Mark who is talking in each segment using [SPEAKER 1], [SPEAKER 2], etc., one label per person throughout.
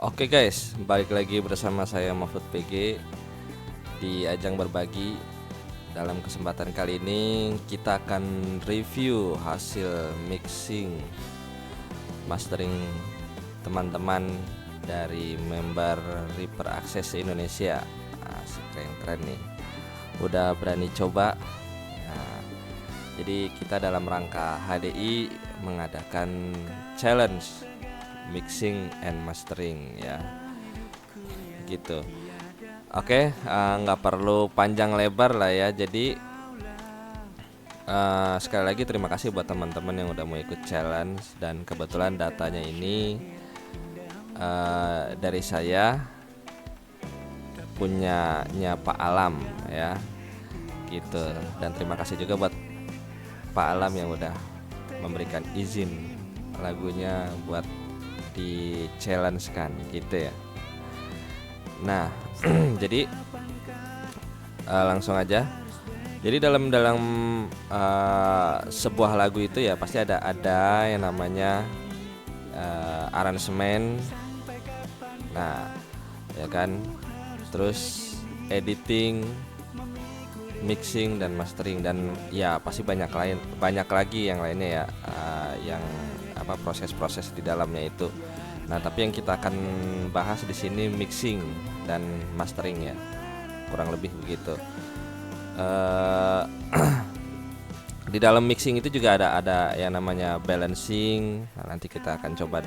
[SPEAKER 1] Oke guys, balik lagi bersama saya Mahfud PG di ajang berbagi. Dalam kesempatan kali ini kita akan review hasil mixing mastering teman-teman dari member Reaper Access Indonesia. Asik, keren-keren nih, udah berani coba. Jadi kita dalam rangka HDI mengadakan challenge mixing and mastering ya, gitu. Oke, nggak perlu panjang lebar lah ya. Jadi sekali lagi terima kasih buat teman-teman yang udah mau ikut challenge, dan kebetulan datanya ini dari saya punyanya Pak Alam ya, gitu. Dan terima kasih juga buat Pak Alam yang udah memberikan izin lagunya buat di challenge kan, gitu ya. Nah, jadi langsung aja. Jadi dalam sebuah lagu itu ya pasti ada yang namanya aransemen. Nah, ya kan. Terus editing, mixing dan mastering, dan ya pasti banyak lagi yang lainnya ya, yang proses-proses di dalamnya itu. Nah, tapi yang kita akan bahas di sini mixing dan mastering ya, kurang lebih begitu. Di dalam mixing itu juga ada yang namanya balancing. Nah, nanti kita akan coba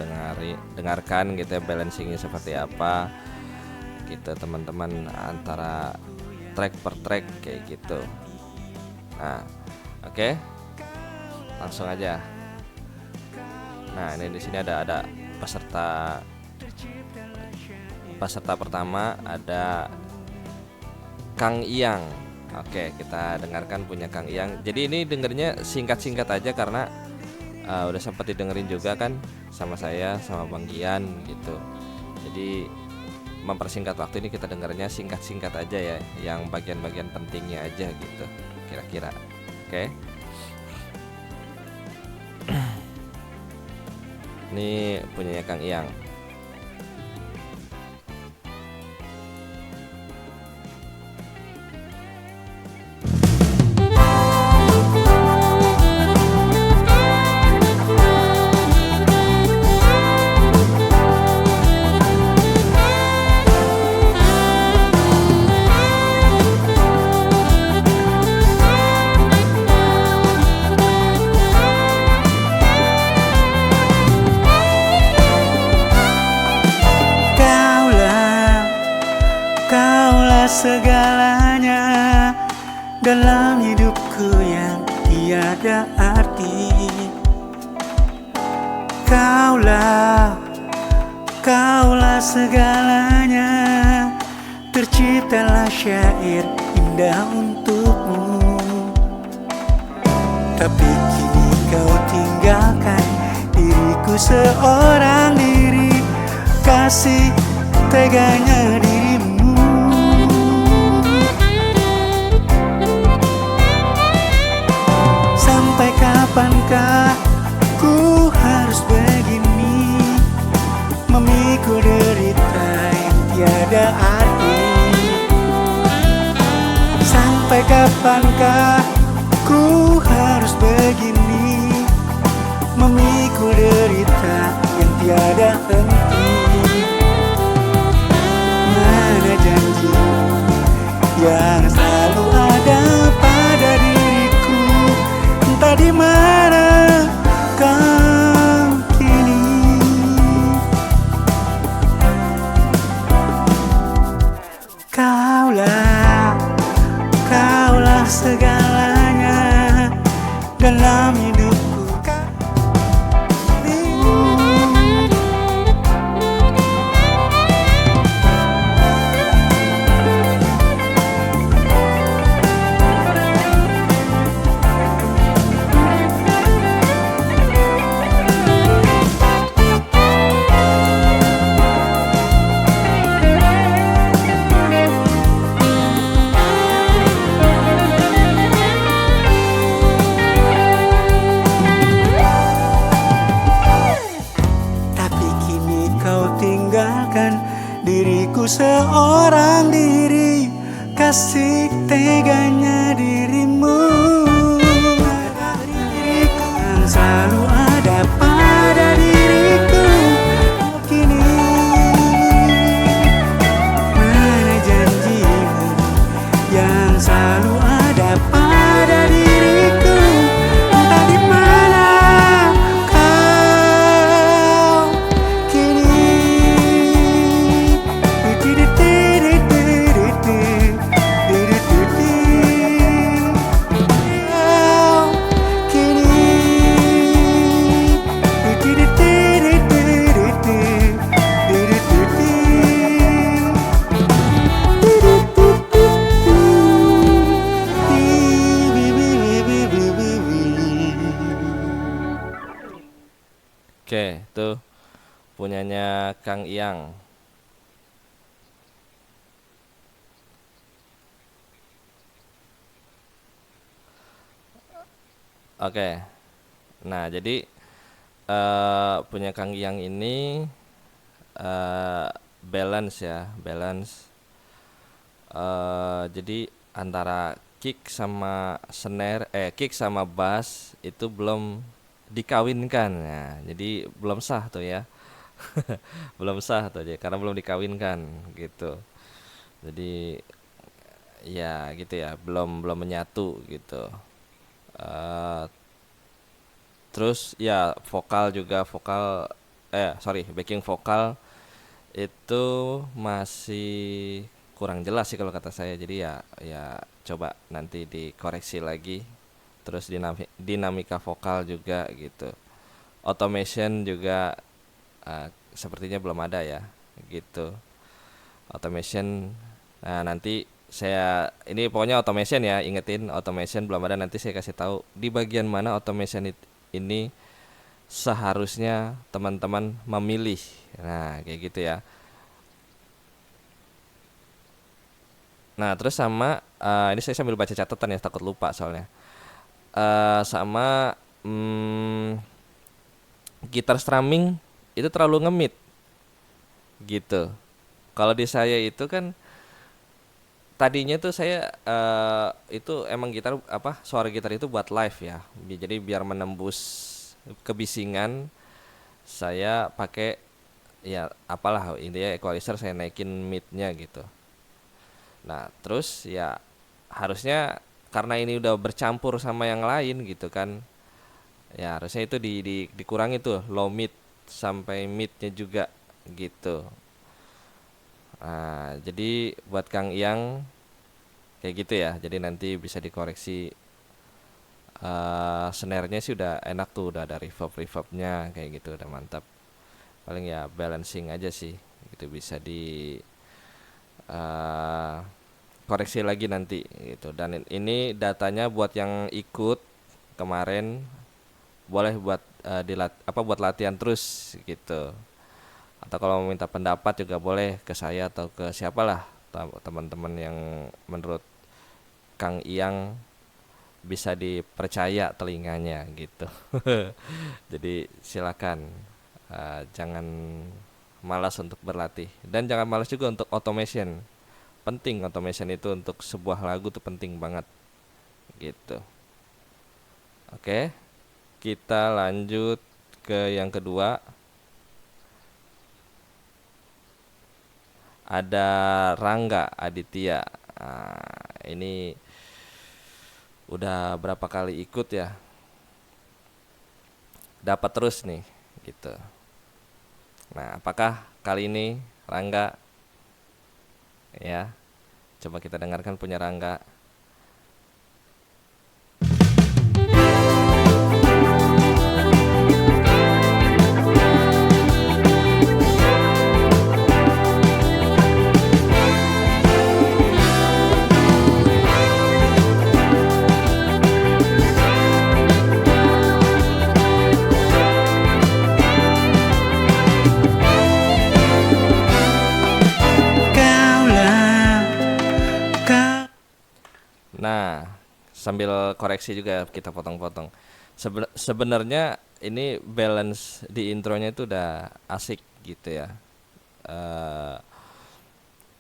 [SPEAKER 1] dengarkan gitu ya, balancingnya seperti apa gitu teman-teman, antara track per track kayak gitu. Nah, oke. Langsung aja. Nah, ini di sini ada peserta pertama, ada Kang Iyang. Oke, kita dengarkan punya Kang Iyang. Jadi ini dengernya singkat-singkat aja karena udah sempat didengerin juga kan sama saya sama Bang Gian gitu. Jadi mempersingkat waktu ini kita dengarnya singkat-singkat aja ya, yang bagian-bagian pentingnya aja gitu kira-kira. Oke. Ini punyanya Kang Iyang.
[SPEAKER 2] Segalanya dalam hidupku yang tiada arti. Kaulah segalanya. Terciptalah syair indah untukmu. Tapi kini kau tinggalkan diriku seorang diri. Kasih teganya dirimu. Sampai kapankah ku harus begini, memikul derita yang tiada arti? Sampai kapankah ku harus begini, memikul derita yang tiada henti? Mana janji yang selalu ada pada diriku? Entah di mana kau kini. Kaulah segalanya dalam hidupku. seorang diri, kasih teganya dirimu yang selalu ada pada diriku. Kini mana janjimu yang selalu ada pada diriku? Entah di mana kau kini.
[SPEAKER 1] Oke, itu punyanya Kang Iyang. Oke. Nah, jadi punya Kang Iyang ini balance ya, balance. Jadi antara kick sama snare, kick sama bass itu belum dikawinkan ya. Jadi belum sah tuh ya. Belum sah tuh ya, karena belum dikawinkan gitu. Jadi ya gitu ya, belum belum menyatu gitu. Eh, Terus ya vokal juga vokal backing vokal itu masih kurang jelas sih kalau kata saya. Jadi ya coba nanti dikoreksi lagi. Terus dinamika vokal juga gitu. Automation juga sepertinya belum ada ya gitu. Automation, nah nanti saya ini pokoknya automation ya, ingetin automation belum ada, nanti saya kasih tahu di bagian mana automation ini seharusnya teman-teman memilih. Nah kayak gitu ya. Nah terus sama ini saya sambil baca catatan ya, takut lupa soalnya. Sama gitar strumming itu terlalu ngemit gitu. Kalau di saya itu kan tadinya tuh saya itu emang gitar suara gitar itu buat live ya. Jadi biar menembus kebisingan saya pakai ya apalah intinya equalizer saya naikin midnya gitu. Nah terus ya harusnya karena ini udah bercampur sama yang lain gitu kan, ya harusnya itu dikurangi tuh low mid sampai midnya juga gitu. Nah, jadi buat Kang Iyang kayak gitu ya. Jadi nanti bisa dikoreksi. Snare-nya sih udah enak tuh, udah ada reverbnya kayak gitu, udah mantap. Paling ya balancing aja sih, gitu bisa di uh, koreksi lagi nanti gitu. Dan ini datanya buat yang ikut kemarin boleh buat buat latihan terus gitu. Atau kalau mau minta pendapat juga boleh ke saya atau ke siapalah teman-teman yang menurut Kang Iyang bisa dipercaya telinganya gitu. Jadi silakan, jangan malas untuk berlatih dan jangan malas juga untuk automation. Penting automation itu untuk sebuah lagu tuh penting banget gitu. Oke, kita lanjut ke yang kedua. Ada Rangga Aditya. Nah, ini udah berapa kali ikut ya, dapat terus nih gitu. Nah apakah kali ini Rangga ya, coba kita dengarkan punya Rangga. Nah, sambil koreksi juga kita potong-potong. Sebenarnya ini balance di intronya itu udah asik gitu ya.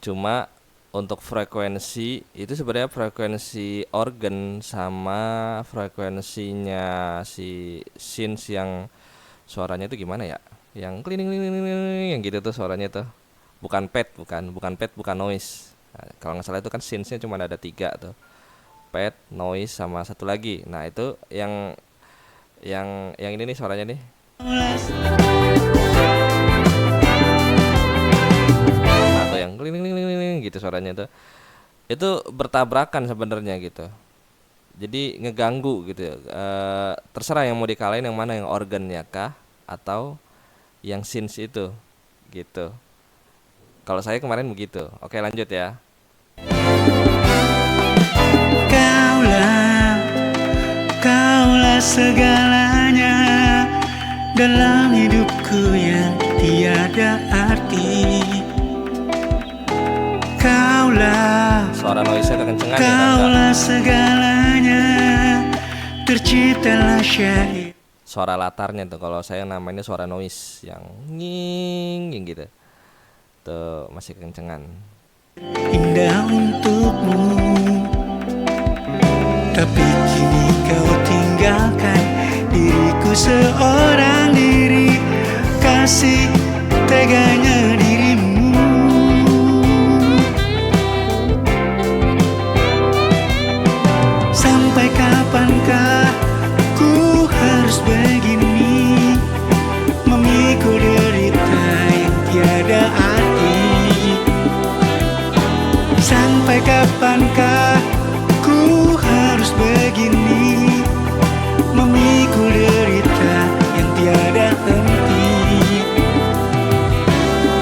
[SPEAKER 1] Cuma untuk frekuensi itu sebenarnya frekuensi organ sama frekuensinya si synth yang suaranya itu gimana ya? Yang kling kling kling kling yang gitu tuh suaranya tuh. Bukan pad, bukan noise. Nah, kalau nggak salah itu kan synthnya cuma ada 3 tuh. Pad, noise sama satu lagi. Nah, itu yang ini nih suaranya nih. Atau yang kling kling kling kling gitu suaranya tuh. Itu bertabrakan sebenarnya gitu. Jadi ngeganggu gitu. Terserah yang mau dikalahin yang mana, yang organnya kah atau yang synth itu gitu. Kalau saya kemarin begitu. Oke, lanjut ya.
[SPEAKER 2] Kaulah, kaulah segalanya dalam hidupku yang tiada arti. Kaulah,
[SPEAKER 1] Suara noise-nya kekencengan ya, Kak.
[SPEAKER 2] kaulah segalanya, terciptalah syair.
[SPEAKER 1] Suara latarnya tuh kalau saya namanya suara noise yang nging gitu. Tuh masih kekencengan.
[SPEAKER 2] Indah untukmu, tapi kini kau tinggalkan diriku seorang diri. Kasih teganya dirimu. Sampai kapankah ku harus begini, memikul derita yang tiada arti. Sampai kapankah ku harus begini, memikul derita yang tiada henti.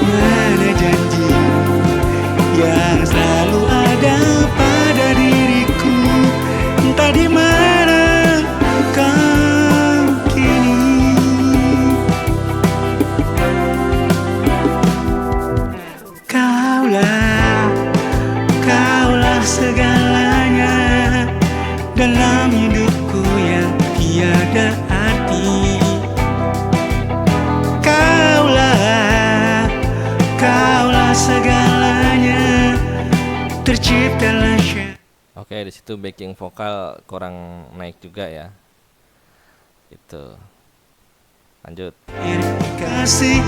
[SPEAKER 2] Mana janjimu yang selalu ada pada diriku, entah di mana kau kini. Kaulah, kaulah segalanya dalam hidupku yang tiada arti. Kaulah, kaulah segalanya, terciptalah syair.
[SPEAKER 1] Oke, di situ backing vokal kurang naik juga ya. Itu. Lanjut.
[SPEAKER 2] Kasih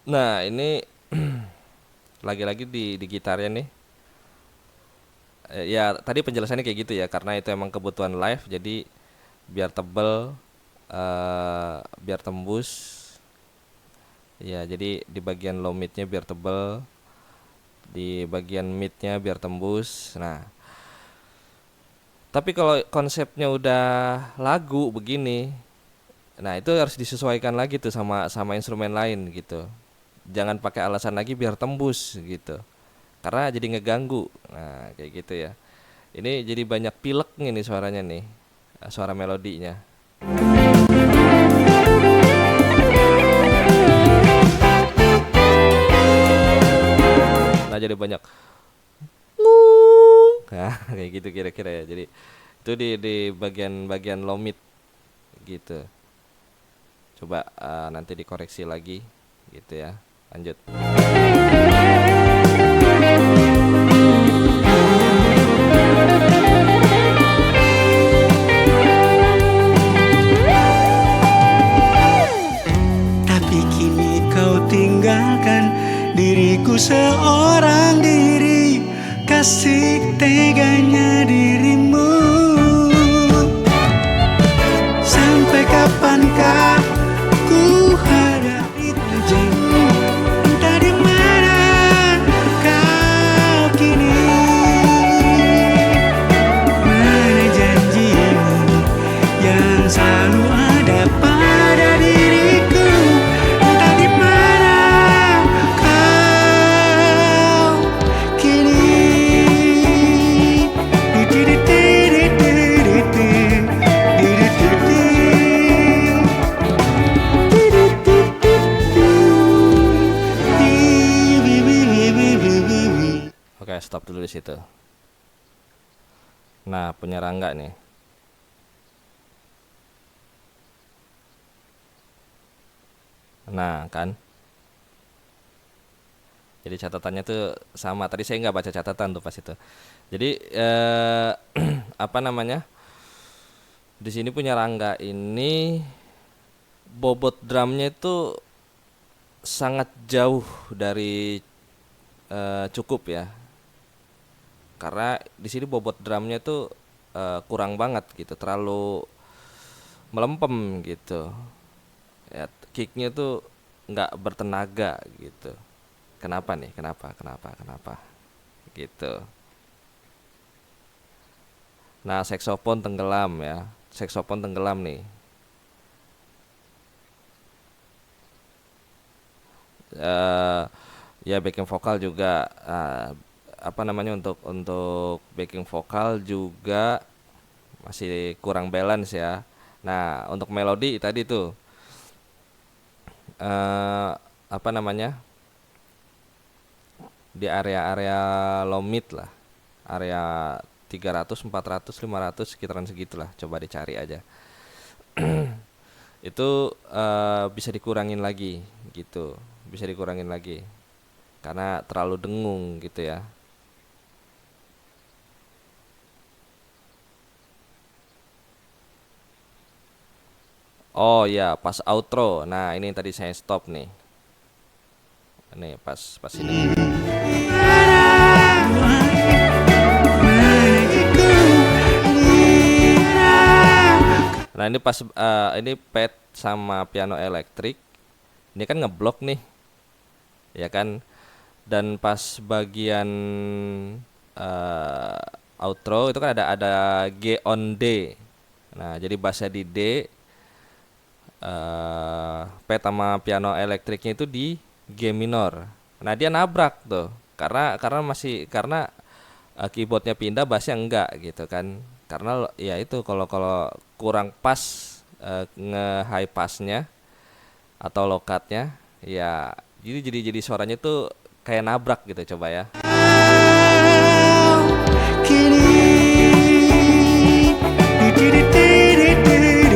[SPEAKER 1] Nah, ini lagi-lagi di gitarnya nih. Ya tadi penjelasannya kayak gitu ya, karena itu emang kebutuhan live, jadi biar tebel, biar tembus. Ya, jadi di bagian low midnya biar tebel, di bagian midnya biar tembus. Nah, tapi kalau konsepnya udah lagu begini, nah itu harus disesuaikan lagi tuh sama instrumen lain gitu. Jangan pakai alasan lagi biar tembus gitu, karena jadi ngeganggu. Nah kayak gitu ya. Ini jadi banyak pilek nih suaranya nih, suara melodinya. Nah jadi banyak nah kayak gitu kira-kira ya. Jadi itu di bagian low mid gitu. Coba nanti dikoreksi lagi gitu ya. Lanjut.
[SPEAKER 2] tapi kini kau tinggalkan diriku seorang diri. Kasih teganya dirimu. Sampai kapankah ku hadapi janjimu, entah di mana kau kini. Mana janjimu yang selalu ada pada diriku, entah di mana kau kini.
[SPEAKER 1] Oke, stop dulu di situ. Nah, punya Rangga nih. Nah kan, jadi catatannya tuh sama. Tadi saya nggak baca catatan tuh pas itu. Jadi apa namanya? Di sini punya Rangga ini bobot drumnya itu sangat jauh dari cukup ya. Karena di sini bobot drumnya tuh kurang banget gitu, terlalu melempem gitu. Ya, kicknya tuh nggak bertenaga gitu. Kenapa nih? Kenapa? Gitu. Nah, saksofon tenggelam ya. Saksofon tenggelam nih. eh Ya backing vokal juga apa namanya, untuk backing vokal juga masih kurang balance ya. Nah, untuk melodi tadi tuh eh apa namanya, di area-area low mid lah, area 300 400 500 sekitaran segitulah, coba dicari aja. Itu bisa dikurangin lagi gitu, bisa dikurangin lagi karena terlalu dengung gitu ya. Oh ya, pas outro. Nah, ini yang tadi saya stop nih. Nih pas ini. Nah, ini pas ini pad sama piano elektrik. Ini kan ngeblok nih, ya kan? Dan pas bagian eh, outro itu kan ada G on D. Nah, jadi bassnya di D, pad sama piano elektriknya itu di G minor. Nah, dia nabrak tuh. Karena keyboardnya pindah, bassnya enggak gitu kan. Karena ya itu, kalau kurang pas nge high passnya atau low cutnya, ya jadi suaranya tuh kayak nabrak gitu, coba ya.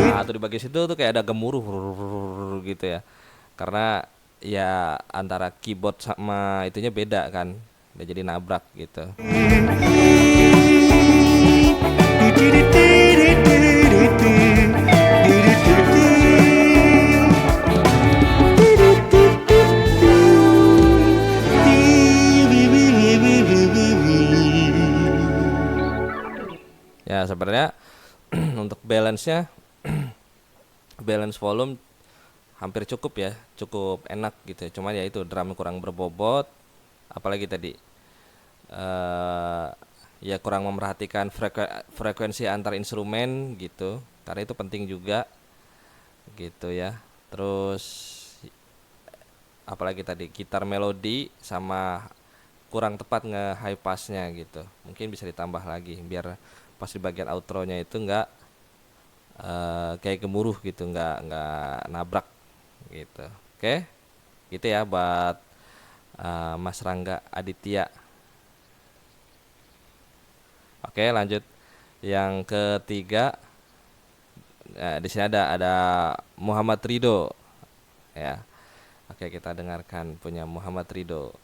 [SPEAKER 1] Nah, atau di bagian situ tuh kayak ada gemuruh gitu ya. Karena ya antara keyboard sama itunya beda kan. Udah jadi nabrak gitu. Ya sebenarnya untuk balance-nya balance volume hampir cukup ya, cukup enak gitu. Cuman ya itu drum kurang berbobot, apalagi tadi ya kurang memerhatikan frekuensi antar instrumen gitu, karena itu penting juga gitu ya. Terus apalagi tadi gitar melodi sama kurang tepat nge high passnya gitu, mungkin bisa ditambah lagi biar pas di bagian outro-nya itu nggak kayak gemuruh gitu, nggak nabrak gitu. Oke, gitu ya buat Mas Rangga Aditya. Oke, lanjut yang ketiga. Di sini ada Muhammad Ridho ya. Oke, kita dengarkan punya Muhammad Ridho.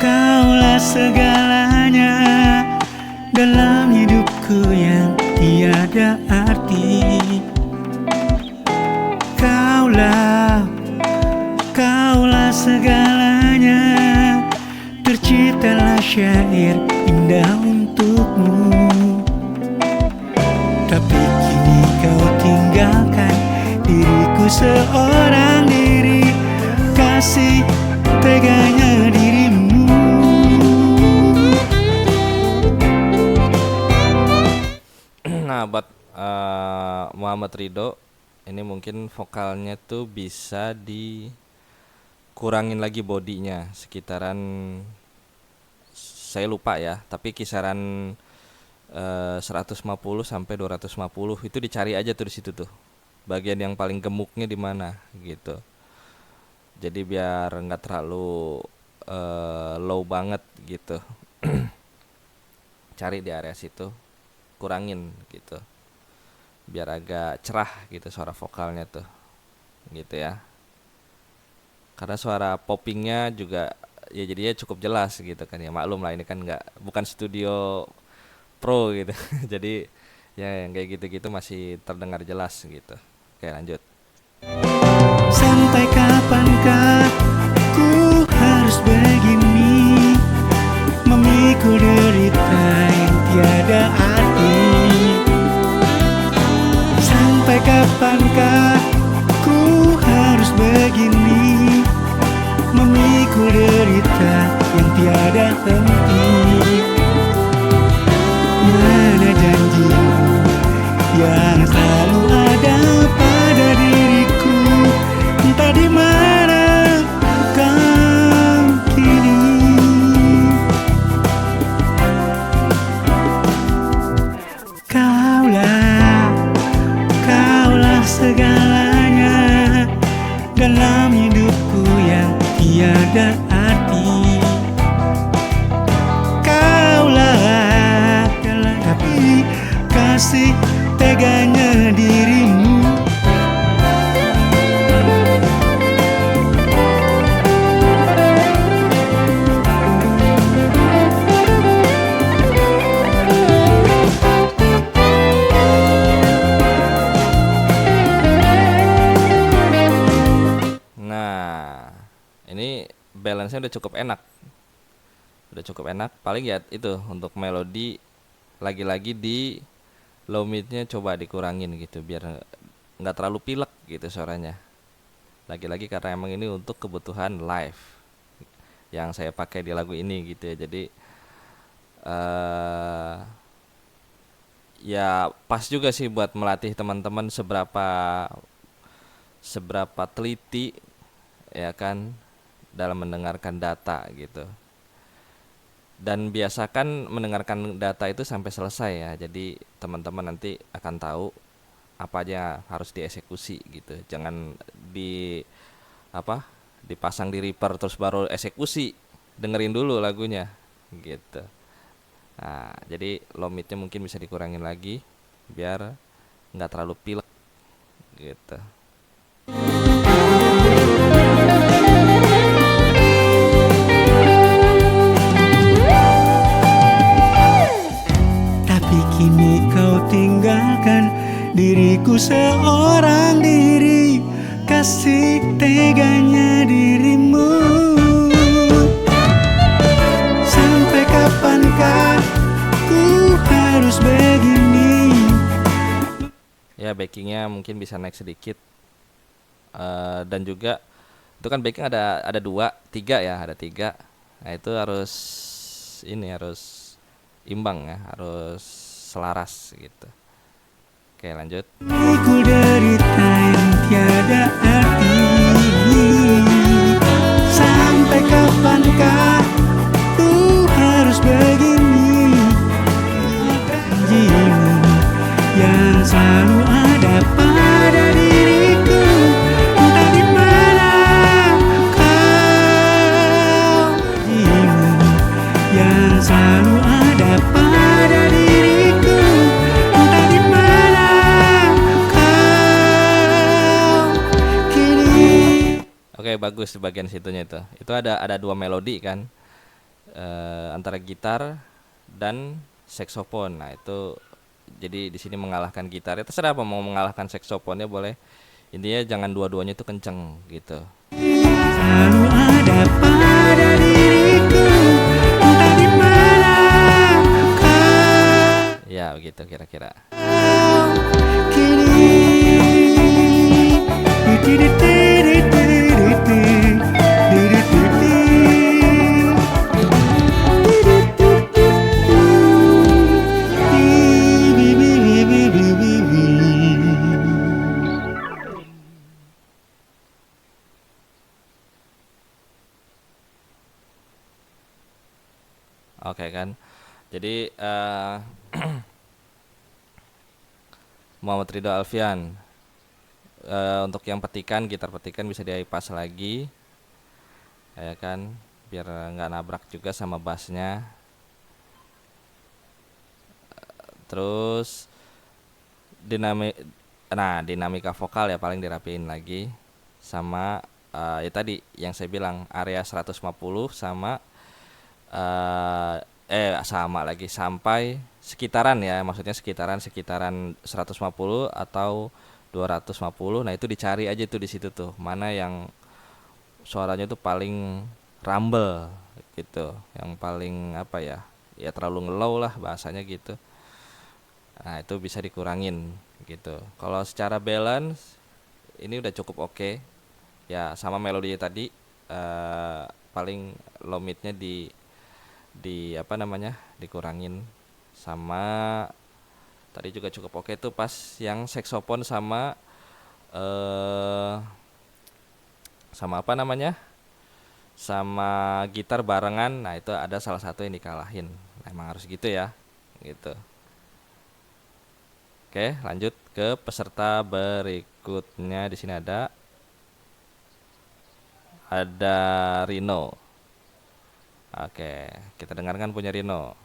[SPEAKER 2] Kaulah segalanya dalam hidupku yang tiada arti. Kaulah segalanya, terciptalah syair indah untukmu. Tapi kini kau tinggalkan diriku seorang diri, kasih teganya dirimu.
[SPEAKER 1] Nah, buat Muhammad Ridho ini mungkin vokalnya tuh bisa dikurangin lagi bodinya sekitaran, saya lupa ya, tapi kisaran 150 sampai 250 itu dicari aja tuh di situ tuh. Bagian yang paling gemuknya di mana gitu. Jadi biar nggak terlalu low banget gitu. Cari di area situ, kurangin gitu. Biar agak cerah gitu suara vokalnya tuh. Gitu ya. Karena suara poppingnya juga ya jadinya cukup jelas gitu kan ya. Maklum lah ini kan bukan studio pro gitu. Jadi ya yang kayak gitu-gitu masih terdengar jelas gitu. Oke, lanjut.
[SPEAKER 2] Sampai kapankah ku harus begini, memikul derita yang tiada arti? Sampai kapankah ku harus begini, memikul derita yang tiada henti? Mana janjimu yang selalu ada pada diriku, entah di mana kau kini. Kaulah segalanya dalam hidupku yang tiada arti. Kaulah, tapi kasih teganya dirimu.
[SPEAKER 1] Nah, ini balance-nya udah cukup enak. Paling ya itu untuk melodi lagi-lagi di low midnya coba dikurangin gitu biar nggak terlalu pilek gitu suaranya. Lagi-lagi karena emang ini untuk kebutuhan live yang saya pakai di lagu ini gitu ya. Jadi ya pas juga sih buat melatih teman-teman seberapa teliti ya kan dalam mendengarkan data gitu. Dan biasakan mendengarkan data itu sampai selesai ya. Jadi teman-teman nanti akan tahu apa aja harus dieksekusi gitu. Jangan dipasang di reaper terus baru eksekusi. Dengerin dulu lagunya gitu. Nah, jadi low midnya mungkin bisa dikurangin lagi biar nggak terlalu pilek gitu.
[SPEAKER 2] Tapi kini kau tinggalkan diriku seorang diri, kasih teganya dirimu. Sampai kapankah ku harus begini?
[SPEAKER 1] Ya backingnya mungkin bisa naik sedikit. Dan juga itu kan backing ada 3 ya, ada 3. Nah itu harus imbang ya, harus selaras gitu. Oke, lanjut.
[SPEAKER 2] Ku derita yang tiada arti. Sampai kapankah ku harus begini? Janjimu yang selalu ada pada diriku, entah di mana kau. Janjimu yang selalu ada pada diriku, entah di mana kau kini.
[SPEAKER 1] Oke, bagus di bagian situnya itu. Itu ada 2 melodi kan. Antara gitar dan saksofon. Nah, itu jadi di sini mengalahkan gitar. Ya terserah apa mau mengalahkan saksofonnya boleh. Intinya jangan dua-duanya itu kenceng gitu.
[SPEAKER 2] Selalu ada pada diriku, entah di mana kau
[SPEAKER 1] Ya, begitu kira-kira.
[SPEAKER 2] kini.
[SPEAKER 1] Oke kan. Jadi Muhammad Ridho Alfian, untuk yang petikan, gitar petikan bisa dipas lagi, ya kan, biar nggak nabrak juga sama bassnya. Terus dinamika vokal ya paling dirapiin lagi sama ya tadi yang saya bilang area 150 sama sama lagi sampai sekitaran ya, maksudnya sekitaran 150 atau 250. Nah, itu dicari aja tuh di situ tuh, mana yang suaranya tuh paling rumble gitu, yang paling apa ya? Ya terlalu ngelow lah bahasanya gitu. Nah, itu bisa dikurangin gitu. Kalau secara balance ini udah cukup oke. Ya, sama melodinya tadi paling low midnya di apa namanya? Dikurangin. Sama tadi juga cukup oke tuh pas yang saksofon sama sama apa namanya? Sama gitar barengan. Nah, itu ada salah satu yang dikalahin. Nah, emang harus gitu ya. Gitu. Oke, lanjut ke peserta berikutnya. Di sini ada Rino. Oke, kita dengarkan punya Rino.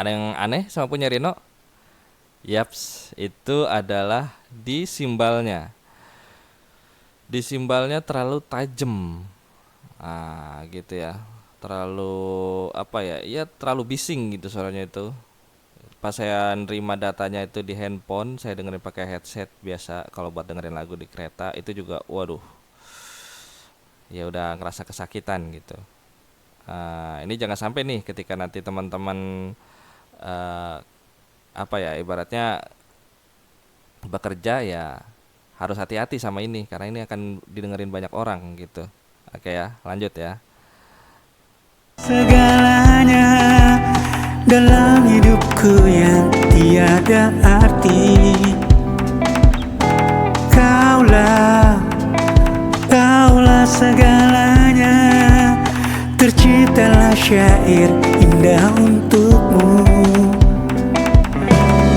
[SPEAKER 1] Ada yang aneh sama punya Rino? Yaps, itu adalah di simbalnya. Di simbalnya terlalu tajam. Gitu ya. Terlalu apa ya? Ya terlalu bising gitu suaranya itu. Pas saya nerima datanya itu di handphone, saya dengerin pakai headset biasa kalau buat dengerin lagu di kereta, itu juga waduh. Ya udah ngerasa kesakitan gitu. Ini jangan sampai nih ketika nanti teman-teman apa ya, ibaratnya bekerja ya harus hati-hati sama ini karena ini akan didengerin banyak orang gitu. Oke ya, lanjut ya.
[SPEAKER 2] Segalanya dalam hidupku yang tiada arti. Kaulah segalanya. Terciptalah syair indah untukmu.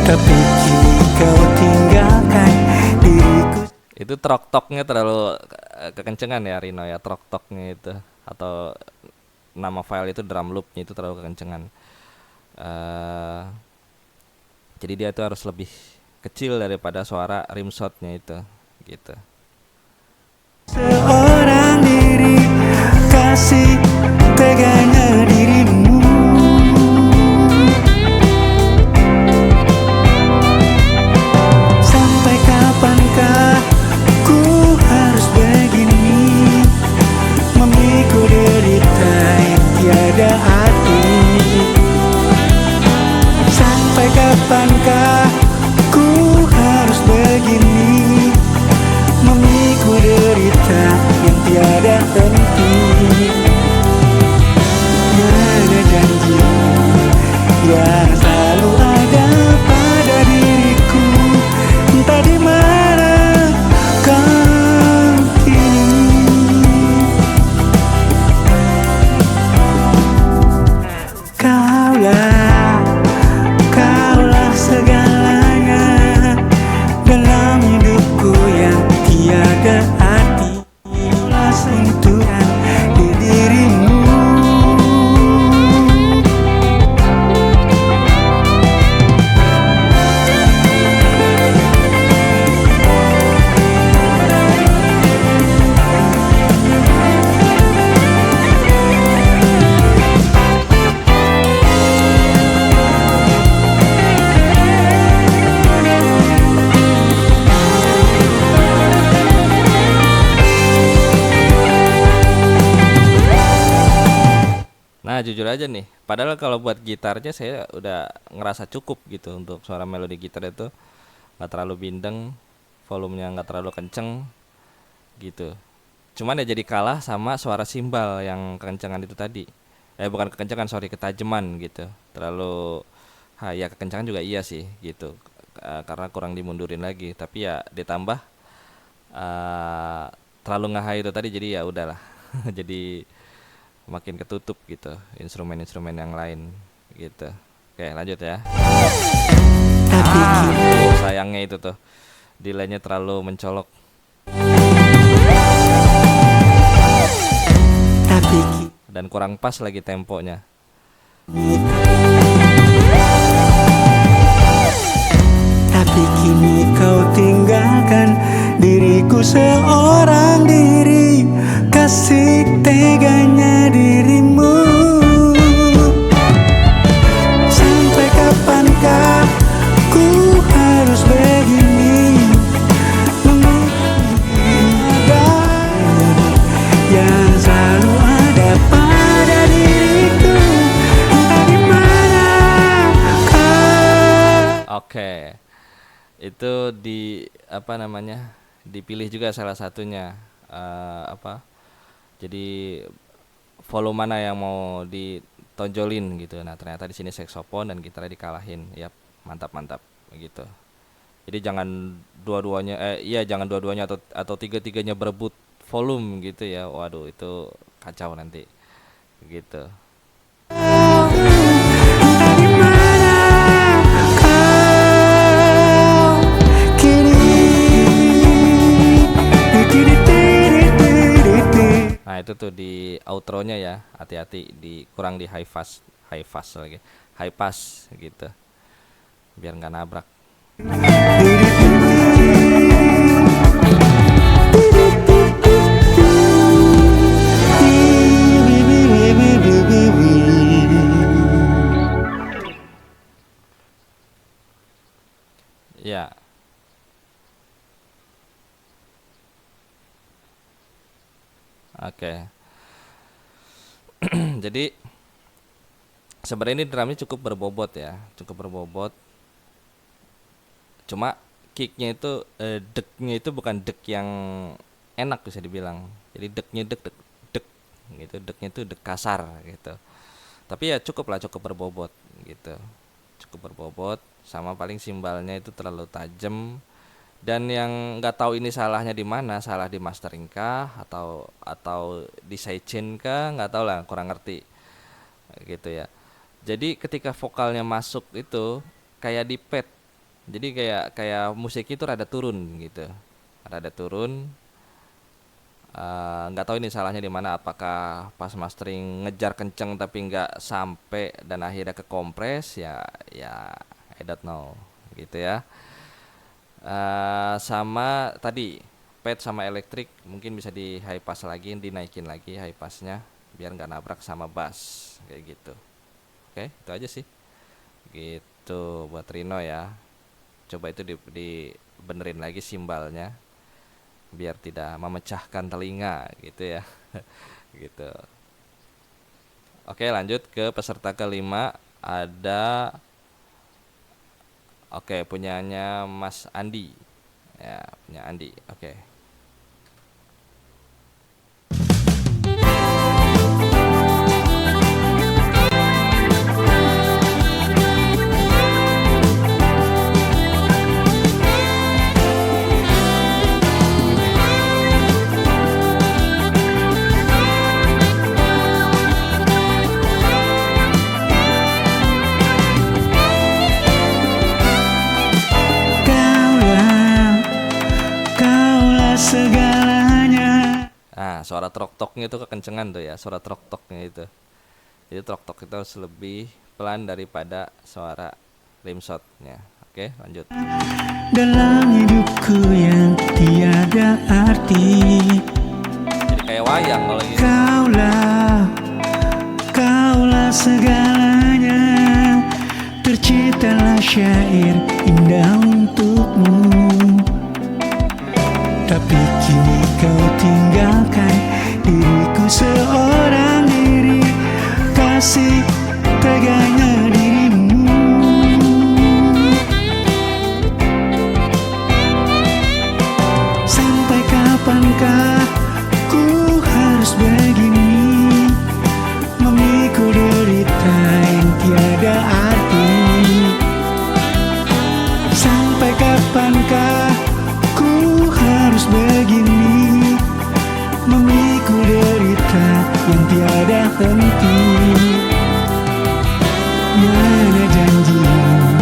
[SPEAKER 2] Tapi kini kau tinggalkan diriku.
[SPEAKER 1] Itu trok-toknya terlalu kekencengan ya Rino ya, trok-toknya itu. Atau nama file itu drum loopnya itu terlalu kekencengan. Jadi dia itu harus lebih kecil daripada suara rimshotnya itu gitu.
[SPEAKER 2] Seorang diri kasih teganya dirimu. Sampai kapankah ku harus begini, memikul derita yang tiada arti. Sampai kapankah ku harus begini, memikul derita yang tiada henti. Mana janji yang selalu ada pada diriku, entah di mana kau kini. Kaulah segalanya.
[SPEAKER 1] jujur aja nih. Padahal kalau buat gitarnya saya udah ngerasa cukup gitu untuk suara melodi gitar itu nggak terlalu bindeng, volumenya nggak terlalu kenceng gitu. Cuman ya jadi kalah sama suara simbal yang kekencangan itu tadi. Bukan kekencangan, sorry, ketajaman gitu. Terlalu ya kekencangan juga iya sih gitu. Karena kurang dimundurin lagi. Tapi ya ditambah eh, terlalu ngehai itu tadi, jadi ya udahlah. Jadi makin ketutup gitu instrumen-instrumen yang lain gitu. Oke, lanjut ya. Sayangnya itu tuh delaynya terlalu mencolok. Dan kurang pas lagi temponya.
[SPEAKER 2] Tapi kini kau tinggalkan diriku seorang diri, kasih teganya dirimu. Sampai kapankah ku harus begini, ada yang selalu ada pada diriku, entah di mana kau.
[SPEAKER 1] Oke. Itu dipilih juga salah satunya jadi volume mana yang mau ditonjolin gitu. Nah, ternyata di sini saksofon dan gitarnya dikalahin. Yap, mantap begitu. Jadi jangan jangan dua-duanya atau tiga-tiganya berebut volume gitu ya. Waduh, itu kacau nanti. Begitu. Nah, itu tuh di outro-nya ya, hati-hati kurang di high pass lagi. High pass gitu. Biar nggak nabrak. Ya. Oke. Jadi sebenarnya ini drumnya cukup berbobot ya, Cuma kicknya itu deknya itu bukan dek yang enak bisa dibilang. Jadi deknya dek gitu, deknya itu dek kasar gitu. Tapi ya cukup berbobot gitu. Cukup berbobot, sama paling simbalnya itu terlalu tajam. Dan yang nggak tahu ini salahnya di mana, salah di mastering kah atau di sidechain kah, nggak tahu lah, kurang ngerti gitu ya. Jadi ketika vokalnya masuk itu kayak di pad, jadi kayak musiknya itu rada turun gitu, nggak tahu ini salahnya di mana, apakah pas mastering ngejar kenceng tapi nggak sampai dan akhirnya ke kompres ya I don't know gitu ya. Sama tadi pad sama elektrik mungkin bisa di high pass lagi, dinaikin lagi high passnya biar nggak nabrak sama bass kayak gitu. Oke, itu aja sih gitu buat Rino ya. Coba itu dibenerin lagi simbalnya biar tidak memecahkan telinga gitu ya. Gitu. Oke, lanjut ke peserta kelima. Ada punyanya Mas Andi. Ya, punya Andi. Oke.
[SPEAKER 2] Kaulah segalanya.
[SPEAKER 1] Nah, suara trok-toknya itu kekencengan tuh ya, suara trok-toknya itu. Jadi trok-tok itu harus lebih pelan daripada suara rimshotnya. Oke, lanjut.
[SPEAKER 2] Dalam hidupku yang tiada arti,
[SPEAKER 1] Jadi kayak wayang kalau gitu.
[SPEAKER 2] Kaulah segalanya. Terciptalah syair indah untukmu, tapi kini kau tinggalkan diriku seorang diri. kasih teganya dirimu. Sampai kapankah ku harus begini, memikul derita yang tiada arti? Sampai kapankah ku harus begini, memikul derita yang tiada henti? Mana janjimu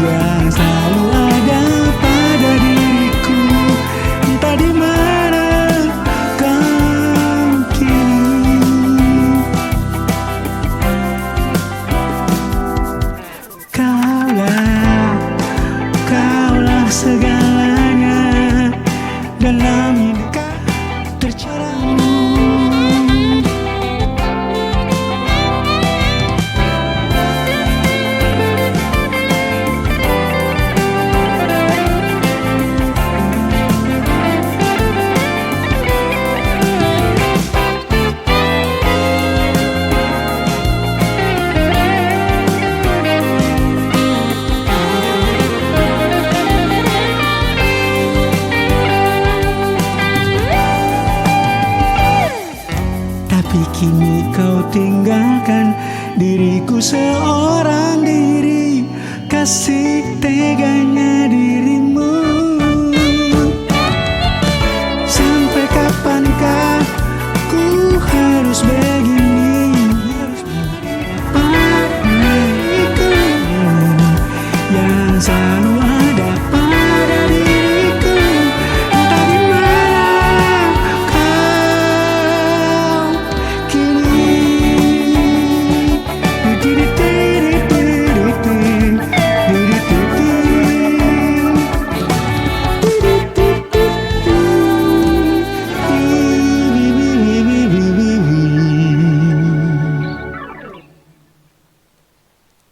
[SPEAKER 2] yang selalu ada pada diriku, entah di mana kau kini. Kaulah segalanya dalam hidup tercerahmu. Tapi kini kau tinggalkan diriku seorang diri, kasih teganya dirimu. Sampai kapankah ku harus begini, padaku yang selalu ada pada diriku, entah di mana kau kini.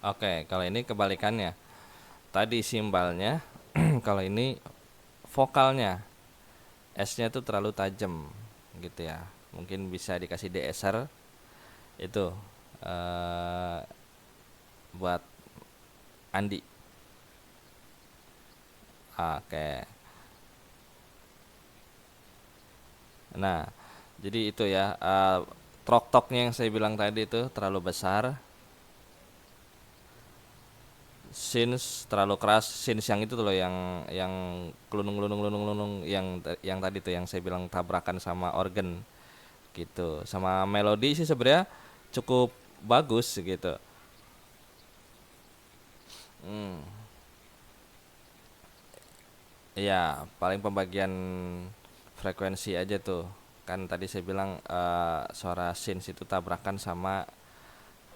[SPEAKER 1] Oke, kalau ini kebalikannya. Tadi simbalnya, kalau ini vokalnya. S-nya tuh terlalu tajam gitu ya. Mungkin bisa dikasih DSR itu buat Andi. Oke. Nah, jadi itu ya, trok-toknya yang saya bilang tadi itu terlalu besar. Synth terlalu keras, synth yang itu tuh loh, yang kelunung yang tadi tuh yang saya bilang tabrakan sama organ gitu. Sama melodi sih sebenarnya cukup bagus gitu. Iya, paling pembagian frekuensi aja tuh. Kan tadi saya bilang suara synth itu tabrakan sama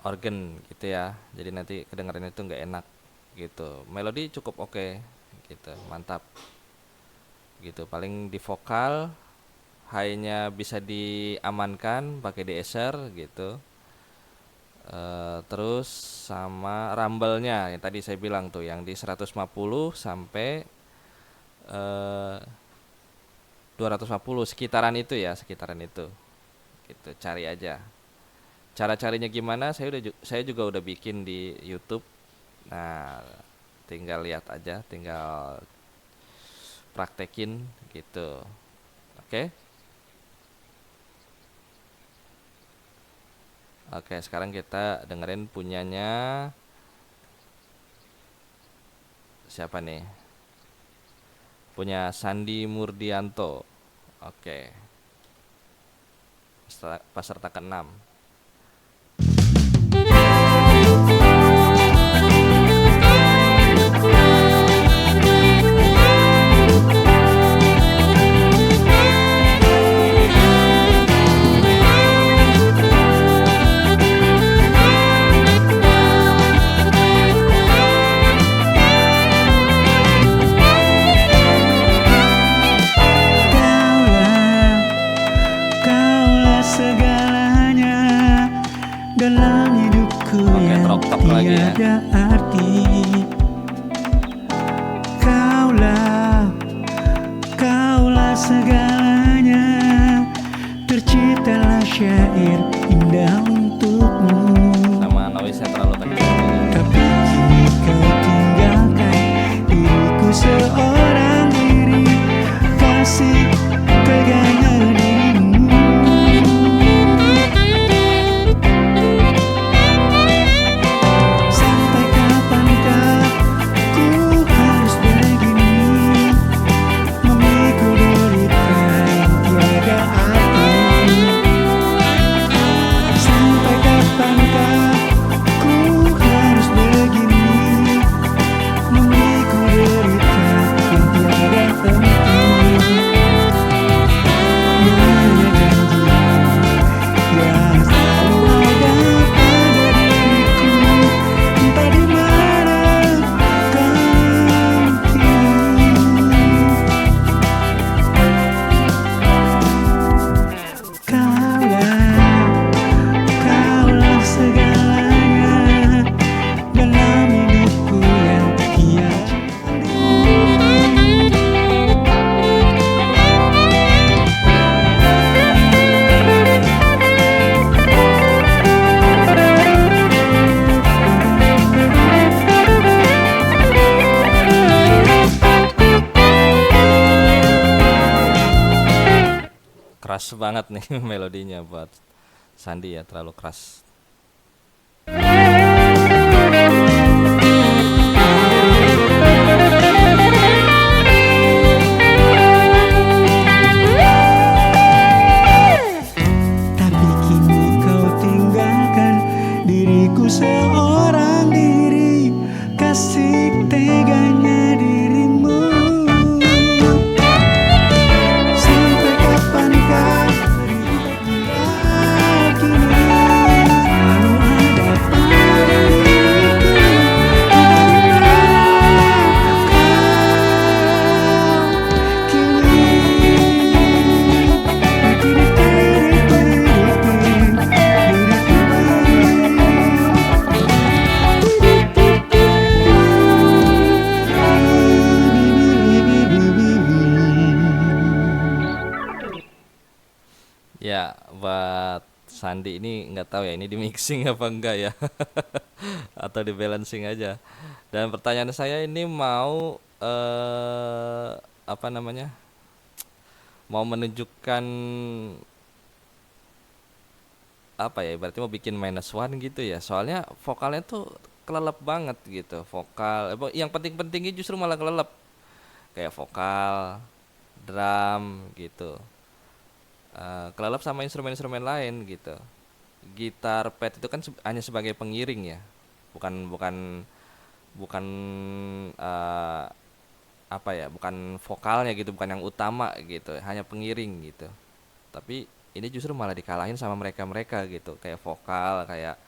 [SPEAKER 1] organ gitu ya. Jadi nanti kedengarannya itu nggak enak gitu. Melodi cukup oke gitu, mantap gitu. Paling di vokal high-nya bisa diamankan pakai DSR gitu. Terus sama rumble-nya yang tadi saya bilang tuh, yang di 150 sampai 250 sekitaran itu ya, sekitaran itu gitu. Cari aja cara carinya gimana, saya juga udah bikin di YouTube. Nah, tinggal lihat aja, tinggal praktekin gitu. Oke. Oke, sekarang kita dengerin punyanya siapa nih? Punya Sandi Murdianto. Oke. Peserta ke-6.
[SPEAKER 2] Kaulah segalanya dalam hidupku yang
[SPEAKER 1] trok-tok lagi ya.
[SPEAKER 2] tiada arti. Kaulah segalanya, terciptalah syair indah untukmu.
[SPEAKER 1] noise-nya terlalu kencang.
[SPEAKER 2] Tapi kini kau tinggalkan diriku seorang diri. Kasih teganya dirimu. Sampai kapankah ku harus begini, memikul derita yang tiada arti. Sampai kapankah ku harus begini, memikul derita yang tiada henti. Mana janji yang selalu ada pada diriku, entah di mana kau kini. Kaulah segalanya dalam hidupku yang kian.
[SPEAKER 1] Keras banget nih melodinya buat Sandi ya, terlalu keras.
[SPEAKER 2] Tapi kini kau tinggalkan diriku seorang diri. Kasih teganya dirimu. Sampai kapankah derita kini selalu ada pada diriku, entah di
[SPEAKER 1] Ya, buat Sandi ini nggak tahu ya ini di mixing apa enggak ya, atau di balancing aja. Dan pertanyaan saya ini mau apa namanya? Mau menunjukkan apa ya? Berarti mau bikin minus one gitu ya. Soalnya vokalnya tuh kelelep banget gitu. Yang penting-pentingnya justru malah kelelep. Kayak vokal, drum gitu. Kelelep sama instrumen-instrumen lain gitu. Gitar pad itu kan hanya sebagai pengiring ya, bukan bukan bukan eh, apa ya, bukan vokalnya gitu, bukan yang utama gitu, hanya pengiring gitu. Tapi ini justru malah dikalahin sama mereka-mereka gitu, kayak vokal, kayak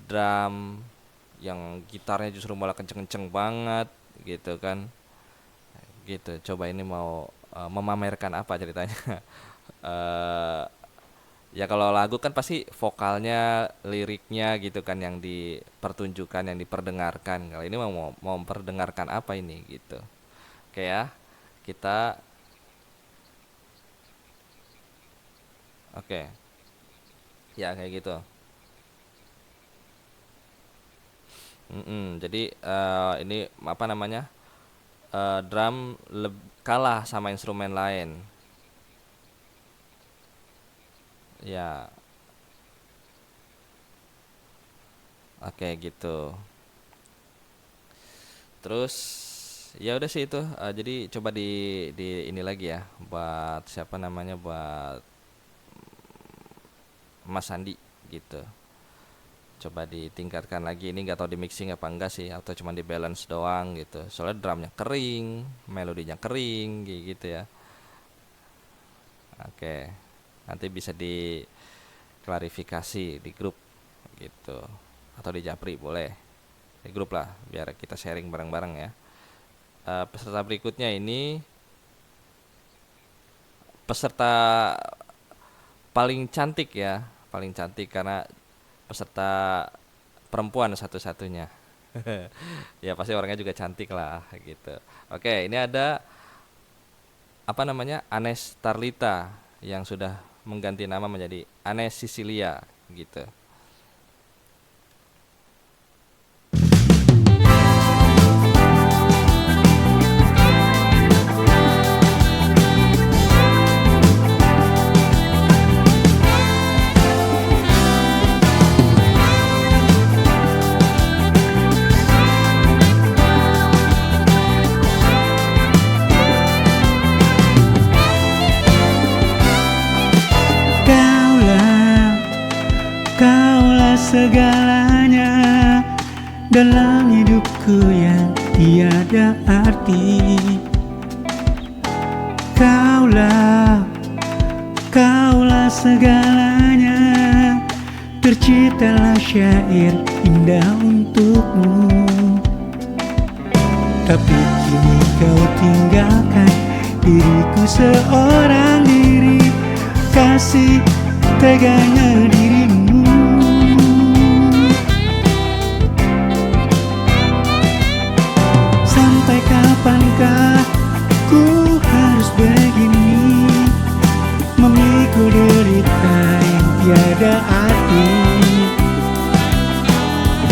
[SPEAKER 1] drum, yang gitarnya justru malah kenceng-kenceng banget gitu kan. Gitu. Coba ini mau memamerkan apa ceritanya? eh Ya kalau lagu kan pasti vokalnya, liriknya gitu kan yang dipertunjukkan, yang diperdengarkan. Kalau ini mau memperdengarkan apa ini gitu. Oke ya. Kita oke. Ya kayak gitu. Jadi ini apa namanya? Drum kalah sama instrumen lain. Ya, oke gitu. Terus ya udah sih itu. Jadi coba di ini lagi ya buat siapa namanya, buat Mas Sandi gitu. Coba ditingkatkan lagi, ini nggak tahu di mixing apa enggak sih, atau cuma di balance doang gitu. Soalnya drumnya kering, melodinya kering gitu ya. Oke. Nanti bisa diklarifikasi di grup gitu. Atau di Japri boleh. Di grup lah biar kita sharing bareng-bareng ya. Peserta berikutnya ini peserta paling cantik ya, paling cantik karena peserta perempuan satu-satunya. Ya pasti orangnya juga cantik lah gitu. Oke, ini ada apa namanya, Anes Tarlita yang sudah mengganti nama menjadi Anes Sicilia gitu.
[SPEAKER 2] segalanya dalam hidupku yang tiada arti. Kaulah segalanya, terciptalah syair indah untukmu. Tapi kini kau tinggalkan diriku seorang diri, kasih teganya dirimu. Sampai kapankah ku harus begini, memikul derita yang tiada arti?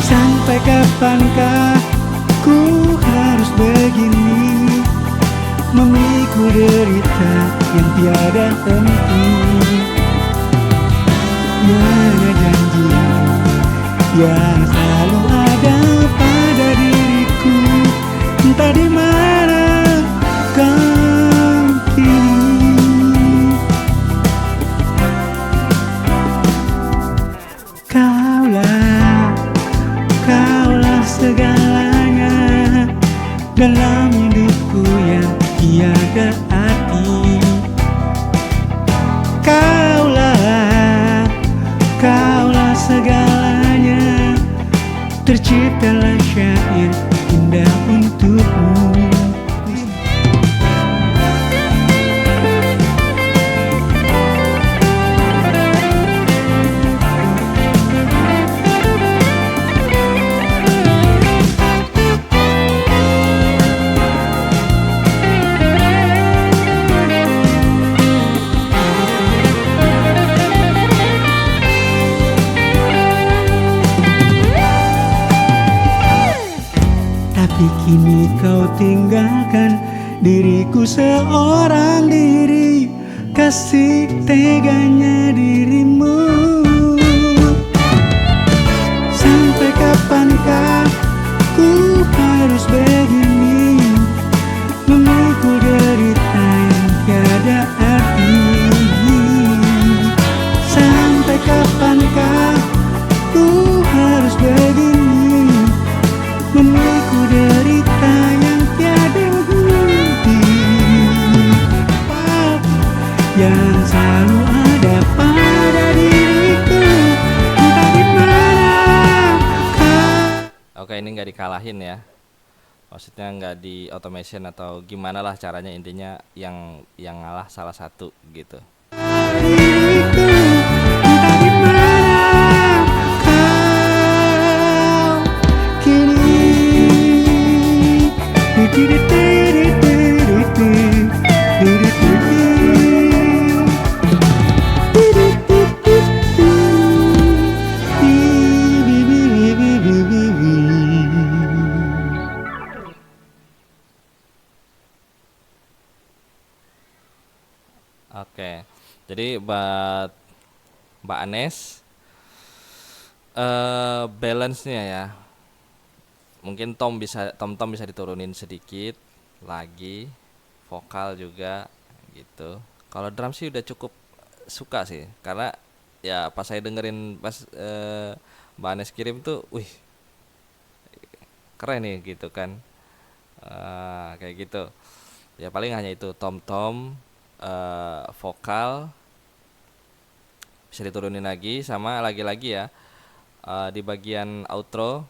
[SPEAKER 2] Sampai kapankah ku harus begini, memikul derita yang tiada henti? Mana janji yang selalu ada pada diriku, entah di mana kau kini. Kaulah segalanya dalam hidupku yang tiada arti. Kaulah segalanya, terciptalah syair indah untukmu. Tapi kini kau tinggalkan diriku seorang diri, kasih teganya dirimu. Sampai kapankah ku harus begini, memikul derita yang tiada arti? Sampai kapankah ku harus begini, memikul derita yang tiada henti? Yang selalu ada pada diriku, entah di mana kau.
[SPEAKER 1] Oke, ini nggak dikalahin ya. Maksudnya nggak di automation atau gimana lah caranya, intinya yang ngalah salah satu gitu.
[SPEAKER 2] Diriku, entah di mana kau kini.
[SPEAKER 1] Oke, jadi buat Mbak Anes, balance-nya ya, mungkin tom bisa diturunin sedikit lagi, vokal juga gitu. Kalau drum sih udah cukup suka sih, karena ya pas saya dengerin pas Mbak Anes kirim tuh, wih keren nih gitu kan. Kayak gitu ya, paling hanya itu tom vokal bisa diturunin lagi, sama lagi-lagi ya, di bagian outro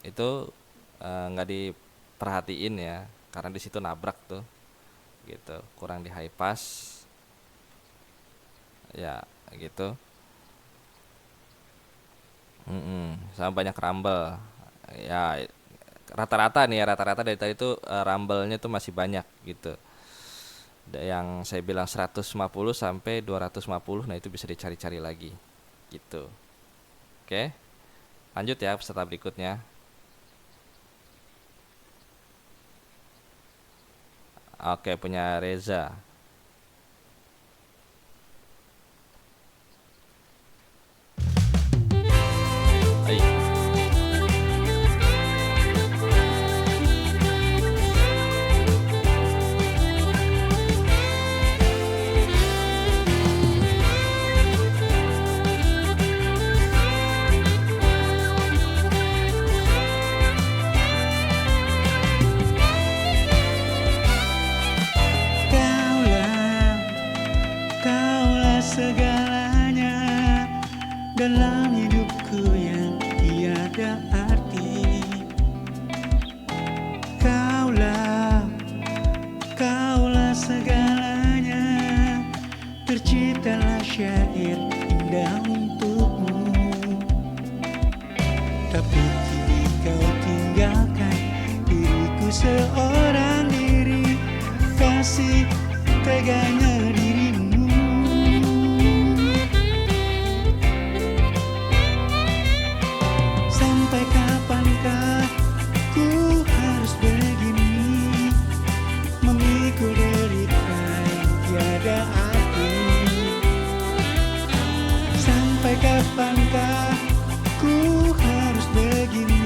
[SPEAKER 1] itu nggak diperhatiin ya, karena di situ nabrak tuh gitu, kurang di high pass ya gitu. Sama banyak rumble ya, rata-rata dari tadi tuh rumble-nya tuh masih banyak gitu. Yang saya bilang 150 sampai 250, nah itu bisa dicari-cari lagi gitu. Oke, lanjut ya peserta berikutnya. Oke, punya Reza. Hai.
[SPEAKER 2] tinggalkan diriku seorang diri, kasih teganya dirimu. Sampai kapankah ku harus begini, memikul derita yang tiada arti? Sampai kapankah ku harus begini,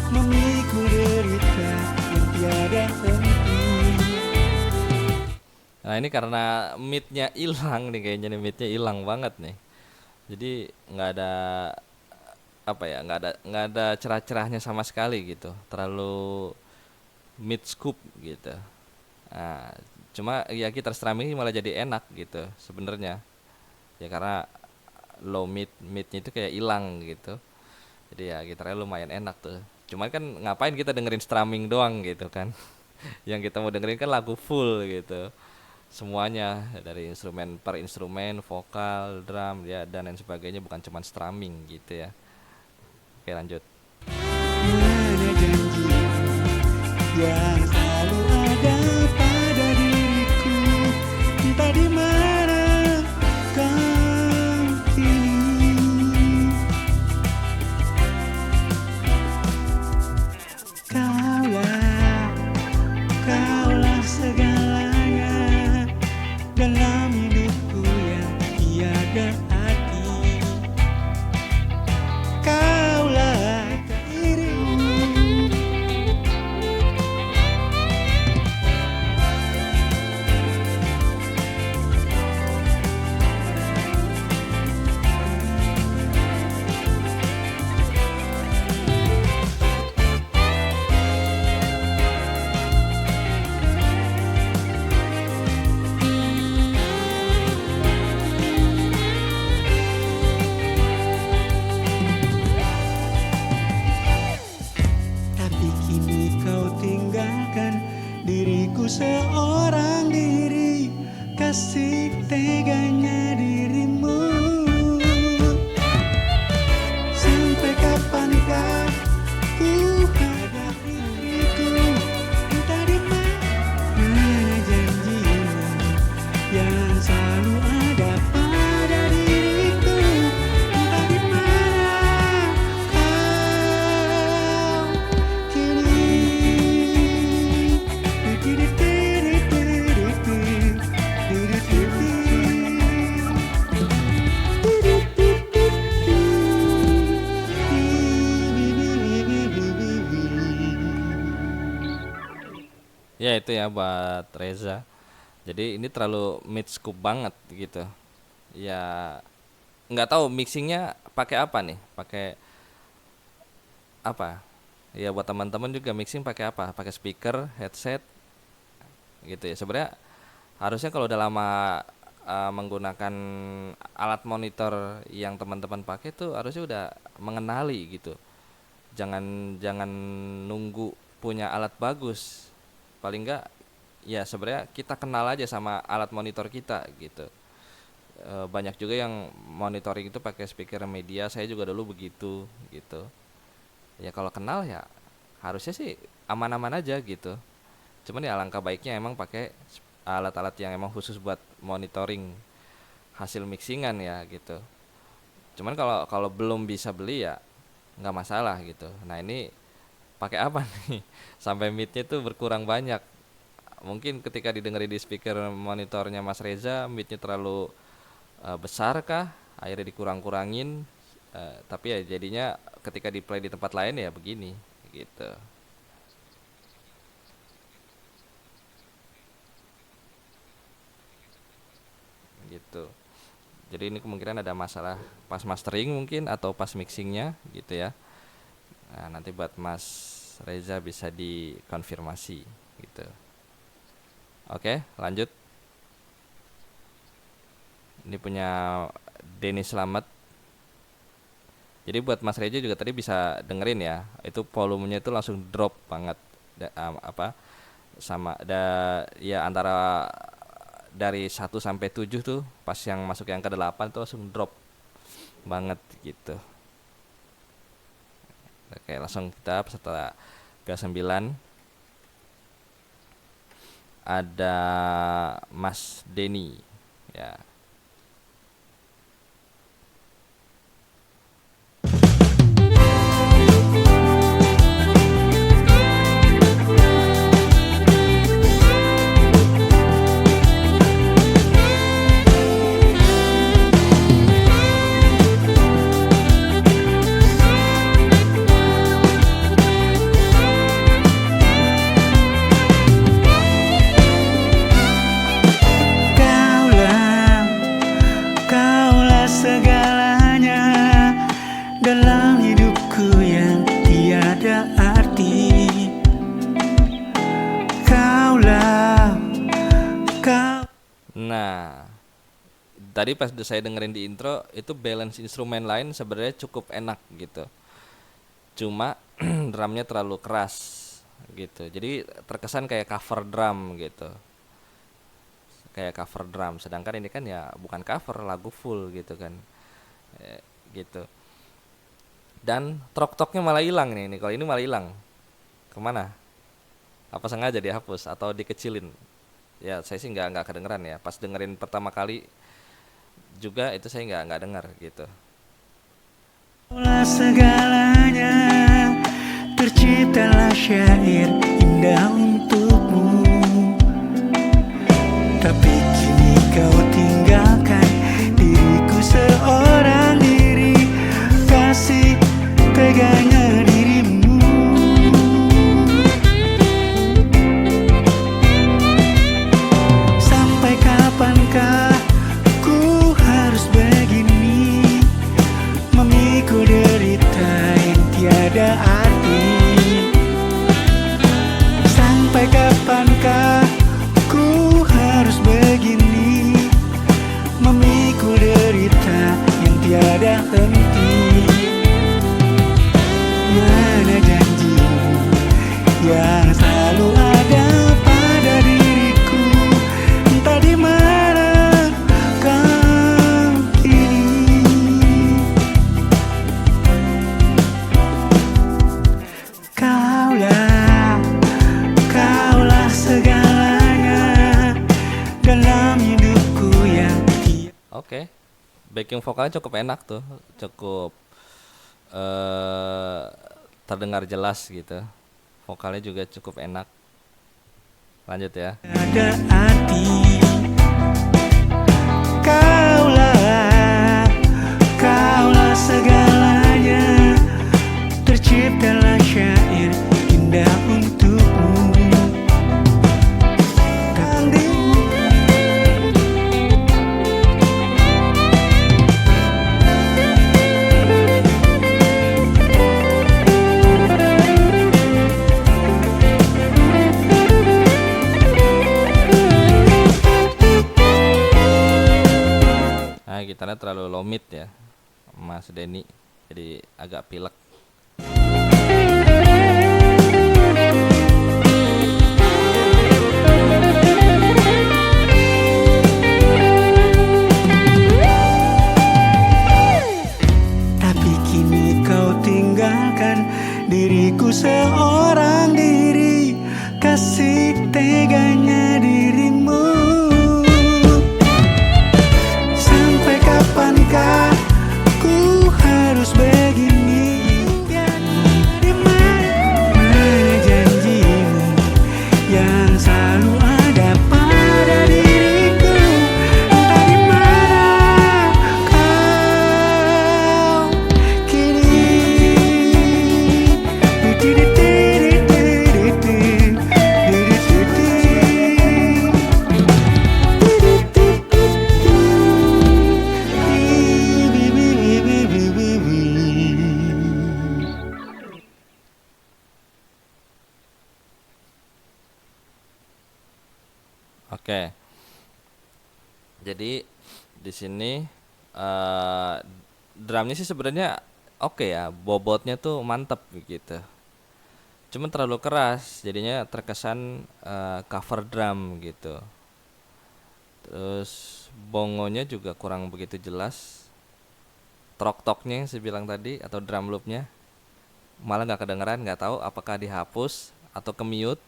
[SPEAKER 2] memikul derita yang tiada henti?
[SPEAKER 1] Nah ini karena midnya hilang nih, kayaknya nih midnya hilang banget nih. Jadi nggak ada apa ya, nggak ada cerah-cerahnya sama sekali gitu. Terlalu mid scoop gitu. Nah, cuma ya gitar strumming malah jadi enak gitu sebenarnya. Ya karena low midnya itu kayak hilang gitu. Jadi ya gitarnya lumayan enak tuh. Cuman kan ngapain kita dengerin strumming doang gitu kan. Yang kita mau dengerin kan lagu full gitu. Semuanya dari instrumen per instrumen, vokal, drum ya dan lain sebagainya, bukan cuman strumming gitu ya. Oke, lanjut.
[SPEAKER 2] Mana janji yang selalu ada pada diriku, entah di mana kau kini. Kaulah segalanya dalam hidupku yang tiada arti. Kaulah dirimu. Tapi kini kau tinggalkan diriku seorang diri, kasih teganya dirimu. Sampai kapankah ku hadapi diriku, entah di mana janjimu yang selalu ada pada diriku, entah di mana kau
[SPEAKER 1] Ya itu ya buat Reza. Jadi ini terlalu mid scoop banget gitu. Ya nggak tahu mixingnya pakai apa nih? Pakai apa? Ya buat teman-teman juga mixing pakai apa? Pakai speaker, headset gitu ya. Sebenarnya harusnya kalau udah lama menggunakan alat monitor yang teman-teman pakai tuh harusnya udah mengenali gitu. Jangan nunggu punya alat bagus. Paling enggak ya sebenarnya kita kenal aja sama alat monitor kita gitu. Banyak juga yang monitoring itu pakai speaker media, saya juga dulu begitu gitu. Ya kalau kenal ya harusnya sih aman-aman aja gitu. Cuman ya alangkah baiknya emang pakai alat-alat yang emang khusus buat monitoring hasil mixingan ya gitu. Cuman kalau kalau belum bisa beli ya nggak masalah gitu. Nah ini pakai apa nih sampai midnya tuh berkurang banyak? Mungkin ketika didengerin di speaker monitornya Mas Reza midnya terlalu besar kah? Akhirnya dikurang-kurangin. Tapi ya jadinya ketika di play di tempat lain ya begini gitu. Gitu. Jadi ini kemungkinan ada masalah pas mastering mungkin atau pas mixingnya gitu ya. Nah, nanti buat Mas Reza bisa dikonfirmasi gitu. Oke, lanjut. Ini punya Denny Slamet. Jadi buat Mas Reza juga tadi bisa dengerin ya. Itu volumenya itu langsung drop banget. Apa sama ya antara dari 1 sampai 7 tuh pas yang masuk yang ke 8 tuh langsung drop banget gitu. Oke, langsung kita peserta K9 ada Mas Denny ya.
[SPEAKER 2] Kaulah, kaulah segalanya dalam hidupku yang tiada arti. Kaulah, kau.
[SPEAKER 1] Nah, tadi pas saya dengerin di intro itu balance instrumen lain sebenarnya cukup enak gitu. Cuma drumnya terlalu keras gitu. Jadi terkesan kayak cover drum gitu. Kayak cover drum. Sedangkan ini kan ya bukan cover, lagu full gitu kan. Gitu. Dan trok-troknya malah hilang nih. Kalau ini malah hilang. Kemana? Apa sengaja dihapus atau dikecilin? Ya saya sih nggak kedengeran ya. Pas dengerin pertama kali juga itu saya nggak dengar gitu.
[SPEAKER 2] Kaulah segalanya, terciptalah syair indah untukmu. Tapi kini kau tinggalkan diriku seorang diri, kasih teganya dirimu. Sampai kapankah ku harus begini, memikul derita yang tiada arti? Sampai kapankah ku harus begini, memikul derita yang tiada henti? Mana janjimu yang selalu ada pada diriku? Entah di mana kau kini. Kaulah, kaulah segalanya dalam hidupku yang
[SPEAKER 1] Oke. Backing vokalnya cukup enak tuh. Cukup terdengar jelas gitu. Vokalnya juga cukup enak. Lanjut ya.
[SPEAKER 2] tiada arti. Kaulah, kaulah segalanya, terciptalah syair indah untukmu.
[SPEAKER 1] Nah, gitarnya terlalu low mid ya, Mas Denny. Jadi agak pilek.
[SPEAKER 2] Tapi kini kau tinggalkan diriku seorang diri, kasih teganya dirimu. Sampai kapankah ku harus begini? Di mana janjimu yang selalu ada pada diriku? Entah di mana kau kini.
[SPEAKER 1] Oke. Jadi di sini eh drumnya sih sebenarnya oke ya, bobotnya tuh mantep gitu. Cuman terlalu keras, jadinya terkesan cover drum gitu. Terus bongonya juga kurang begitu jelas. Trok-toknya yang saya bilang tadi atau drum loopnya malah nggak kedengeran, nggak tahu apakah dihapus atau ke mute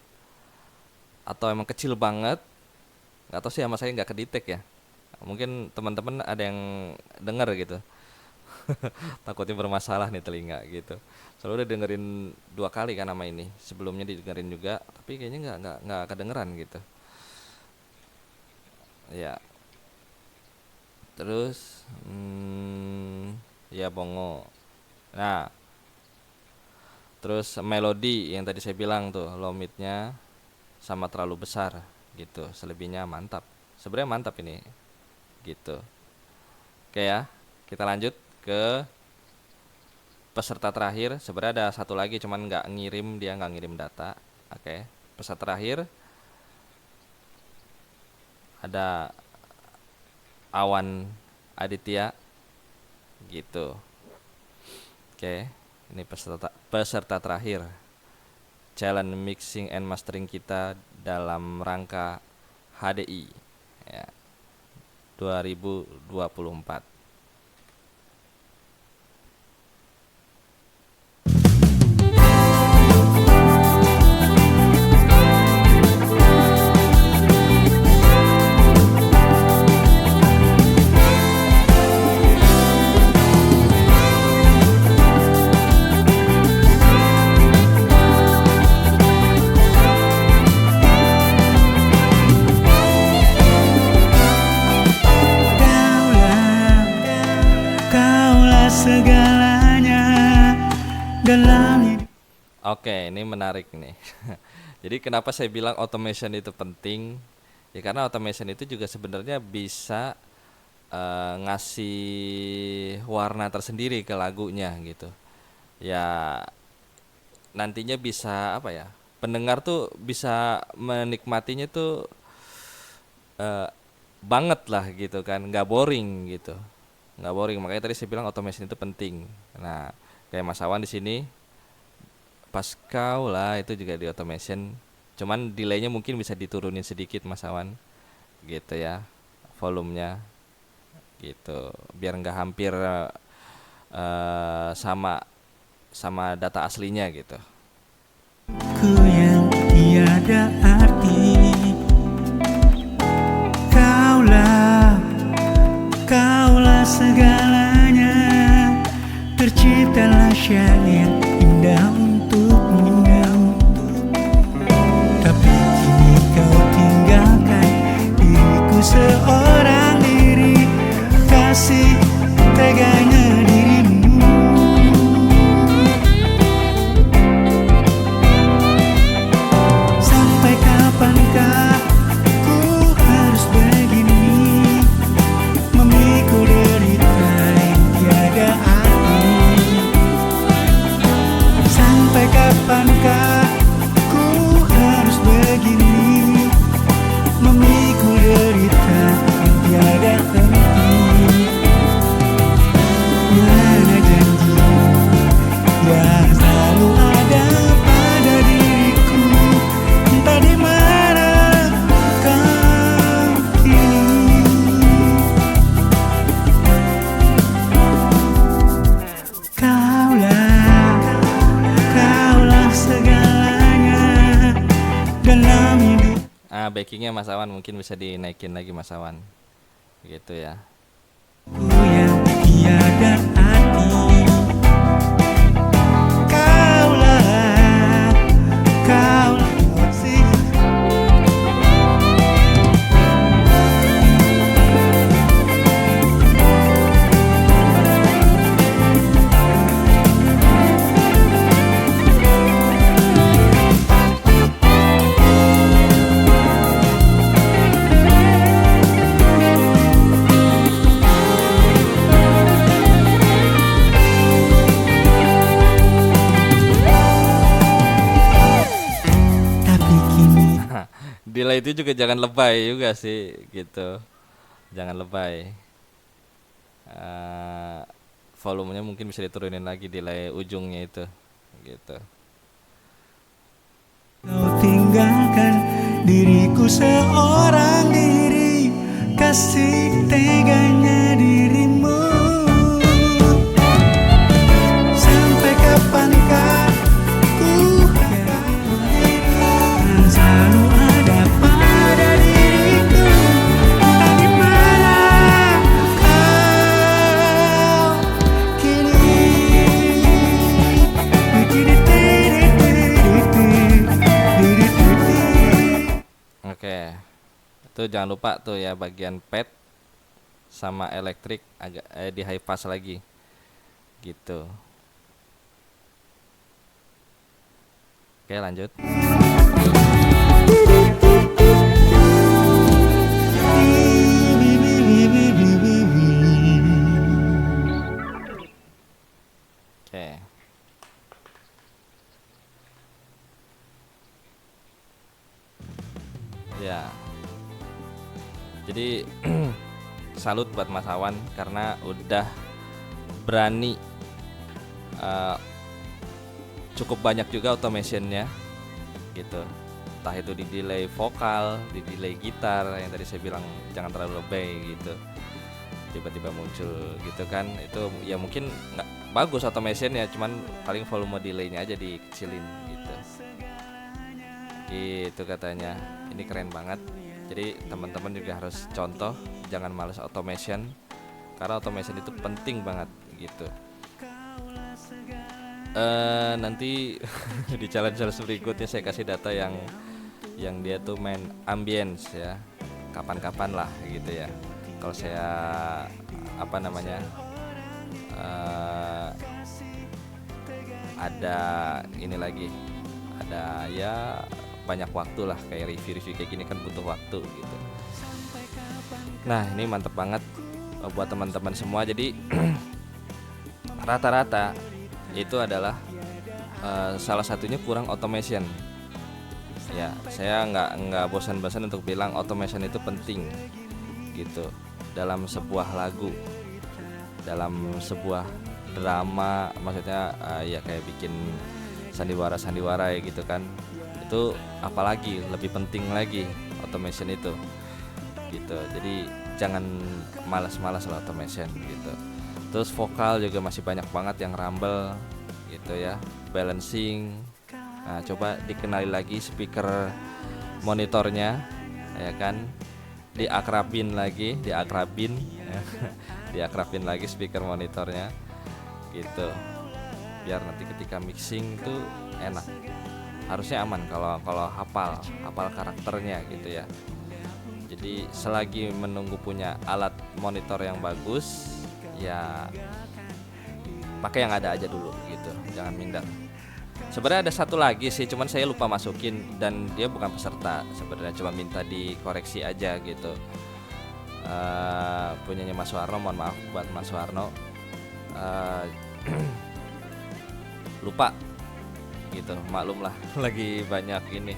[SPEAKER 1] atau emang kecil banget. Nggak tahu sih, sama saya nggak kedetek ya. Mungkin teman-teman ada yang denger gitu. Takutnya bermasalah nih telinga gitu. Soalnya udah dengerin 2 kali kan nama ini. Sebelumnya didengerin juga, tapi kayaknya nggak kedengeran gitu. Ya, terus ya Bongo. Nah, terus melodi yang tadi saya bilang tuh, low midnya sama terlalu besar gitu. Selebihnya mantap. Sebenarnya mantap ini gitu. Oke ya, kita lanjut ke peserta terakhir. Sebenarnya ada satu lagi cuman dia nggak ngirim data. Oke, peserta terakhir ada Awan Aditya gitu. Oke, ini peserta terakhir challenge mixing and mastering kita dalam rangka HDI ya 2024.
[SPEAKER 2] Kaulah segalanya dalam hidup.
[SPEAKER 1] Oke, ini menarik nih. Jadi kenapa saya bilang automation itu penting? Ya karena automation itu juga sebenarnya bisa ngasih warna tersendiri ke lagunya gitu. Ya nantinya bisa apa ya? Pendengar tuh bisa menikmatinya tuh eh, banget lah gitu kan, nggak boring gitu, nggak boring. Makanya tadi saya bilang automation itu penting. Nah, kayak Mas Awan di sini pas kau lah itu juga di automation, cuman delaynya mungkin bisa diturunin sedikit Mas Awan gitu ya, volumenya gitu biar nggak hampir sama sama data aslinya gitu.
[SPEAKER 2] Ku yang tiada arti. Kaulah segalanya. Terciptalah syair indah untukmu. Tapi kini kau tinggalkan diriku seorang diri. Kasih teganya dirimu. Sampai kapankah ku harus begini, memikul derita yang tiada arti? Sampai kapankah ku harus begini, memikul derita yang tiada henti? Mana janji yang selalu ada pada diriku, entah di mana kau kini. Kaulah segalanya dalam hidup.
[SPEAKER 1] Backingnya Mas Awan mungkin bisa dinaikin lagi Mas Awan gitu ya.
[SPEAKER 2] Ku yang tiada arti. Kaulah sih. Tapi kini
[SPEAKER 1] Delay itu juga jangan lebay juga sih gitu, jangan lebay. Eh, Volumenya mungkin bisa diturunin lagi delay ujungnya itu gitu.
[SPEAKER 2] kau tinggalkan diriku seorang diri. Kasih teganya dirimu. Sampai kapankah
[SPEAKER 1] Tuh jangan lupa tuh ya bagian pad sama elektrik agak di high pass lagi gitu. Oke, lanjut. Oke. Ya. Jadi salut buat Mas Awan karena udah berani eh, cukup banyak juga automationnya gitu. Entah itu di delay vokal, di delay gitar yang tadi saya bilang jangan terlalu lebay gitu. Tiba-tiba muncul gitu kan, itu ya mungkin nggak bagus automationnya, cuman paling volume delaynya aja dikecilin gitu. Gitu katanya. Ini keren banget. Jadi teman-teman juga harus contoh, jangan males automation karena automation itu penting banget gitu. Nanti di challenge berikutnya saya kasih data yang dia tuh main ambience ya, kapan-kapan lah gitu ya. Kalau saya apa namanya ada ini lagi, ada ya banyak waktu lah, kayak review kayak gini kan butuh waktu gitu. Nah ini mantep banget buat teman-teman semua. Jadi rata-rata itu adalah salah satunya kurang automation. Ya saya nggak bosan-bosan untuk bilang automation itu penting gitu dalam sebuah lagu, dalam sebuah drama, maksudnya ya kayak bikin sandiwara ya gitu kan. Itu apalagi lebih penting lagi automation itu gitu. Jadi jangan malas-malas lah automation gitu. Terus vokal juga masih banyak banget yang rumble gitu ya, balancing. Nah coba dikenali lagi speaker monitornya ya kan, diakrabin lagi lagi speaker monitornya gitu, biar nanti ketika mixing tuh enak. Harusnya aman kalau hafal karakternya gitu ya. Jadi selagi menunggu punya alat monitor yang bagus ya pakai yang ada aja dulu gitu, jangan minder. Sebenarnya ada satu lagi sih, cuman saya lupa masukin dan dia bukan peserta sebenarnya, cuma minta dikoreksi aja gitu. Punyanya Mas Warno, mohon maaf buat Mas Warno, lupa gitu, maklum lah lagi banyak ini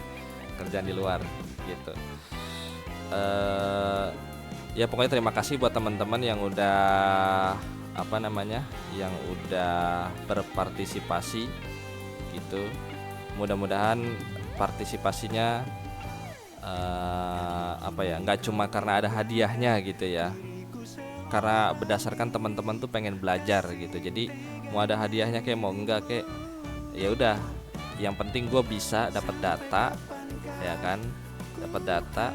[SPEAKER 1] kerjaan di luar gitu. Ya pokoknya terima kasih buat teman-teman yang udah yang udah berpartisipasi gitu. Mudah-mudahan partisipasinya nggak cuma karena ada hadiahnya gitu ya, karena berdasarkan teman-teman tuh pengen belajar gitu. Jadi mau ada hadiahnya kayak mau enggak kayak ya udah, yang penting gue bisa dapat data ya kan, dapat data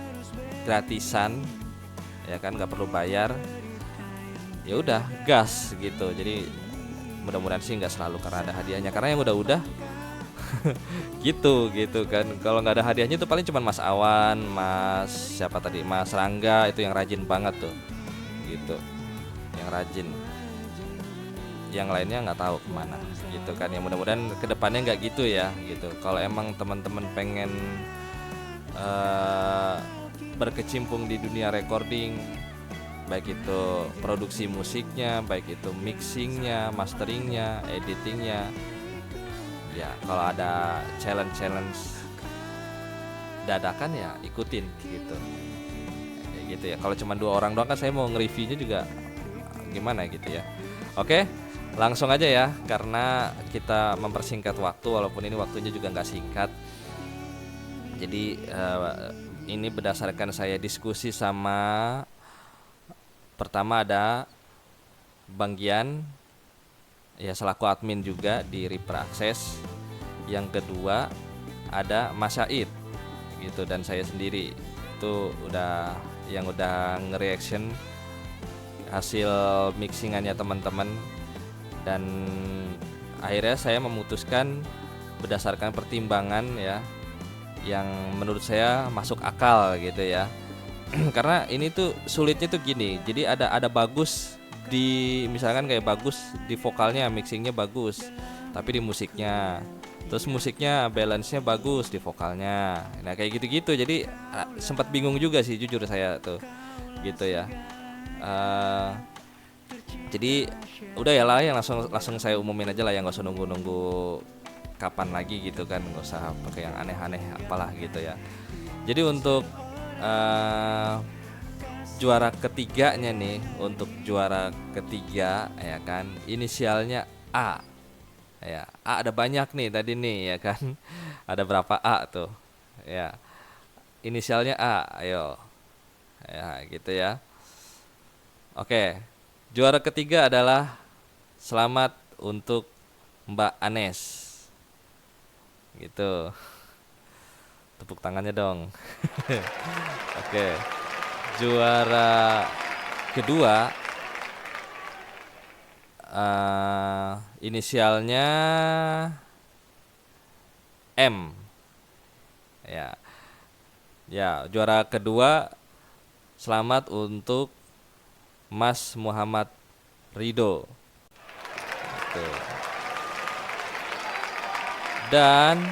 [SPEAKER 1] gratisan ya kan, nggak perlu bayar, ya udah gas gitu. Jadi mudah-mudahan sih nggak selalu karena ada hadiahnya, karena yang udah gitu kan. Kalau nggak ada hadiahnya tuh paling cuma Mas Awan, Mas siapa tadi, Mas Rangga itu yang rajin banget tuh gitu, yang rajin. Yang lainnya nggak tahu kemana gitu kan. Ya mudah-mudahan kedepannya nggak gitu ya gitu. Kalau emang teman-teman pengen berkecimpung di dunia recording, baik itu produksi musiknya, baik itu mixingnya, masteringnya, editingnya, ya kalau ada challenge dadakan ya ikutin gitu, kayak gitu ya. Kalau cuma 2 orang doang kan saya mau nge-reviewnya juga gimana gitu ya. Oke, langsung aja ya, karena kita mempersingkat waktu walaupun ini waktunya juga nggak singkat. Jadi ini berdasarkan saya diskusi sama, pertama ada Bang Gian ya selaku admin juga di Reaper Access. Yang kedua ada Mas Said gitu, dan saya sendiri itu udah nge-reaction hasil mixingannya teman-teman. Dan akhirnya saya memutuskan berdasarkan pertimbangan ya yang menurut saya masuk akal gitu ya. Karena ini tuh sulitnya tuh gini. Jadi ada bagus di, misalkan kayak bagus di vokalnya, mixingnya bagus, tapi di musiknya, terus musiknya balance-nya bagus di vokalnya. Nah kayak gitu-gitu. Jadi sempat bingung juga sih jujur saya tuh, gitu ya. Eh, jadi udah ya lah, yang langsung langsung saya umumin aja lah, yang nggak usah nunggu-nunggu kapan lagi gitu kan, nggak usah pakai yang aneh-aneh apalah gitu ya. Jadi untuk eh, juara ketiganya nih, untuk juara ketiga ya kan, inisialnya A. Ya, A ada banyak nih tadi nih ya kan. Ada berapa A tuh? Ya, inisialnya A. Ayo. Ya, gitu ya. Oke. Juara ketiga adalah selamat untuk Mbak Anes. Gitu. Tepuk tangannya dong. Oke. Juara kedua inisialnya M. Ya. Ya, juara kedua selamat untuk Mas Muhammad Rido. Gitu. Dan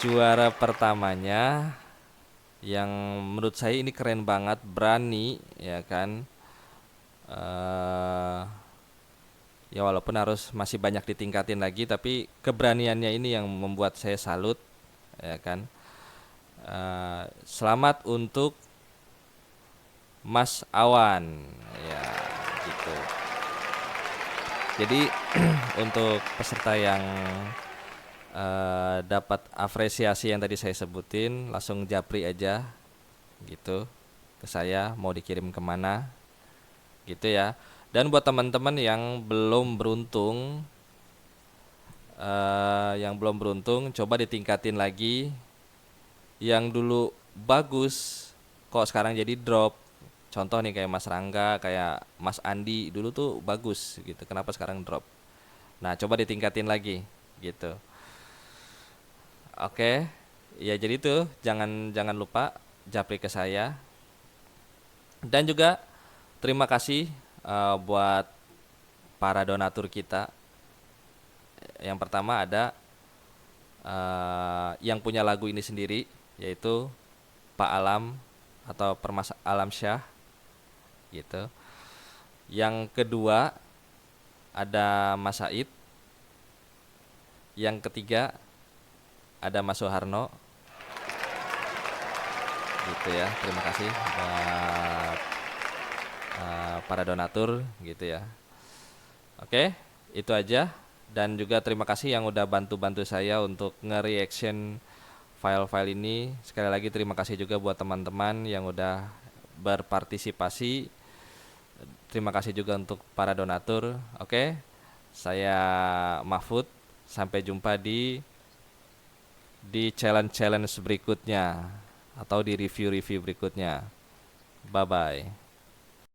[SPEAKER 1] juara pertamanya yang menurut saya ini keren banget, berani ya kan. eh Ya walaupun harus masih banyak ditingkatin lagi, tapi keberaniannya ini yang membuat saya salut ya kan. Selamat untuk Mas Awan ya, gitu. Jadi untuk peserta yang dapat apresiasi yang tadi saya sebutin, langsung japri aja gitu ke saya, mau dikirim kemana gitu ya. Dan buat teman-teman yang belum beruntung, coba ditingkatin lagi. Yang dulu bagus kok sekarang jadi drop. Contoh nih kayak Mas Rangga, kayak Mas Andi, dulu tuh bagus gitu, kenapa sekarang drop? Nah coba ditingkatin lagi gitu. Oke, ya jadi tuh jangan jangan lupa japri ke saya. Dan juga terima kasih buat para donatur kita. Yang pertama ada yang punya lagu ini sendiri, yaitu Pak Alam atau Permas Alam Syah gitu. Yang kedua ada Mas Said. Yang ketiga ada Mas Soeharno gitu ya. Terima kasih buat para donatur gitu ya. Oke, itu aja. Dan juga terima kasih yang udah bantu-bantu saya untuk nge-reaction file-file ini. Sekali lagi terima kasih juga buat teman-teman yang udah berpartisipasi. Terima kasih juga untuk para donatur. Oke, saya Mahfud. Sampai jumpa di challenge berikutnya atau di review-review berikutnya. Bye bye.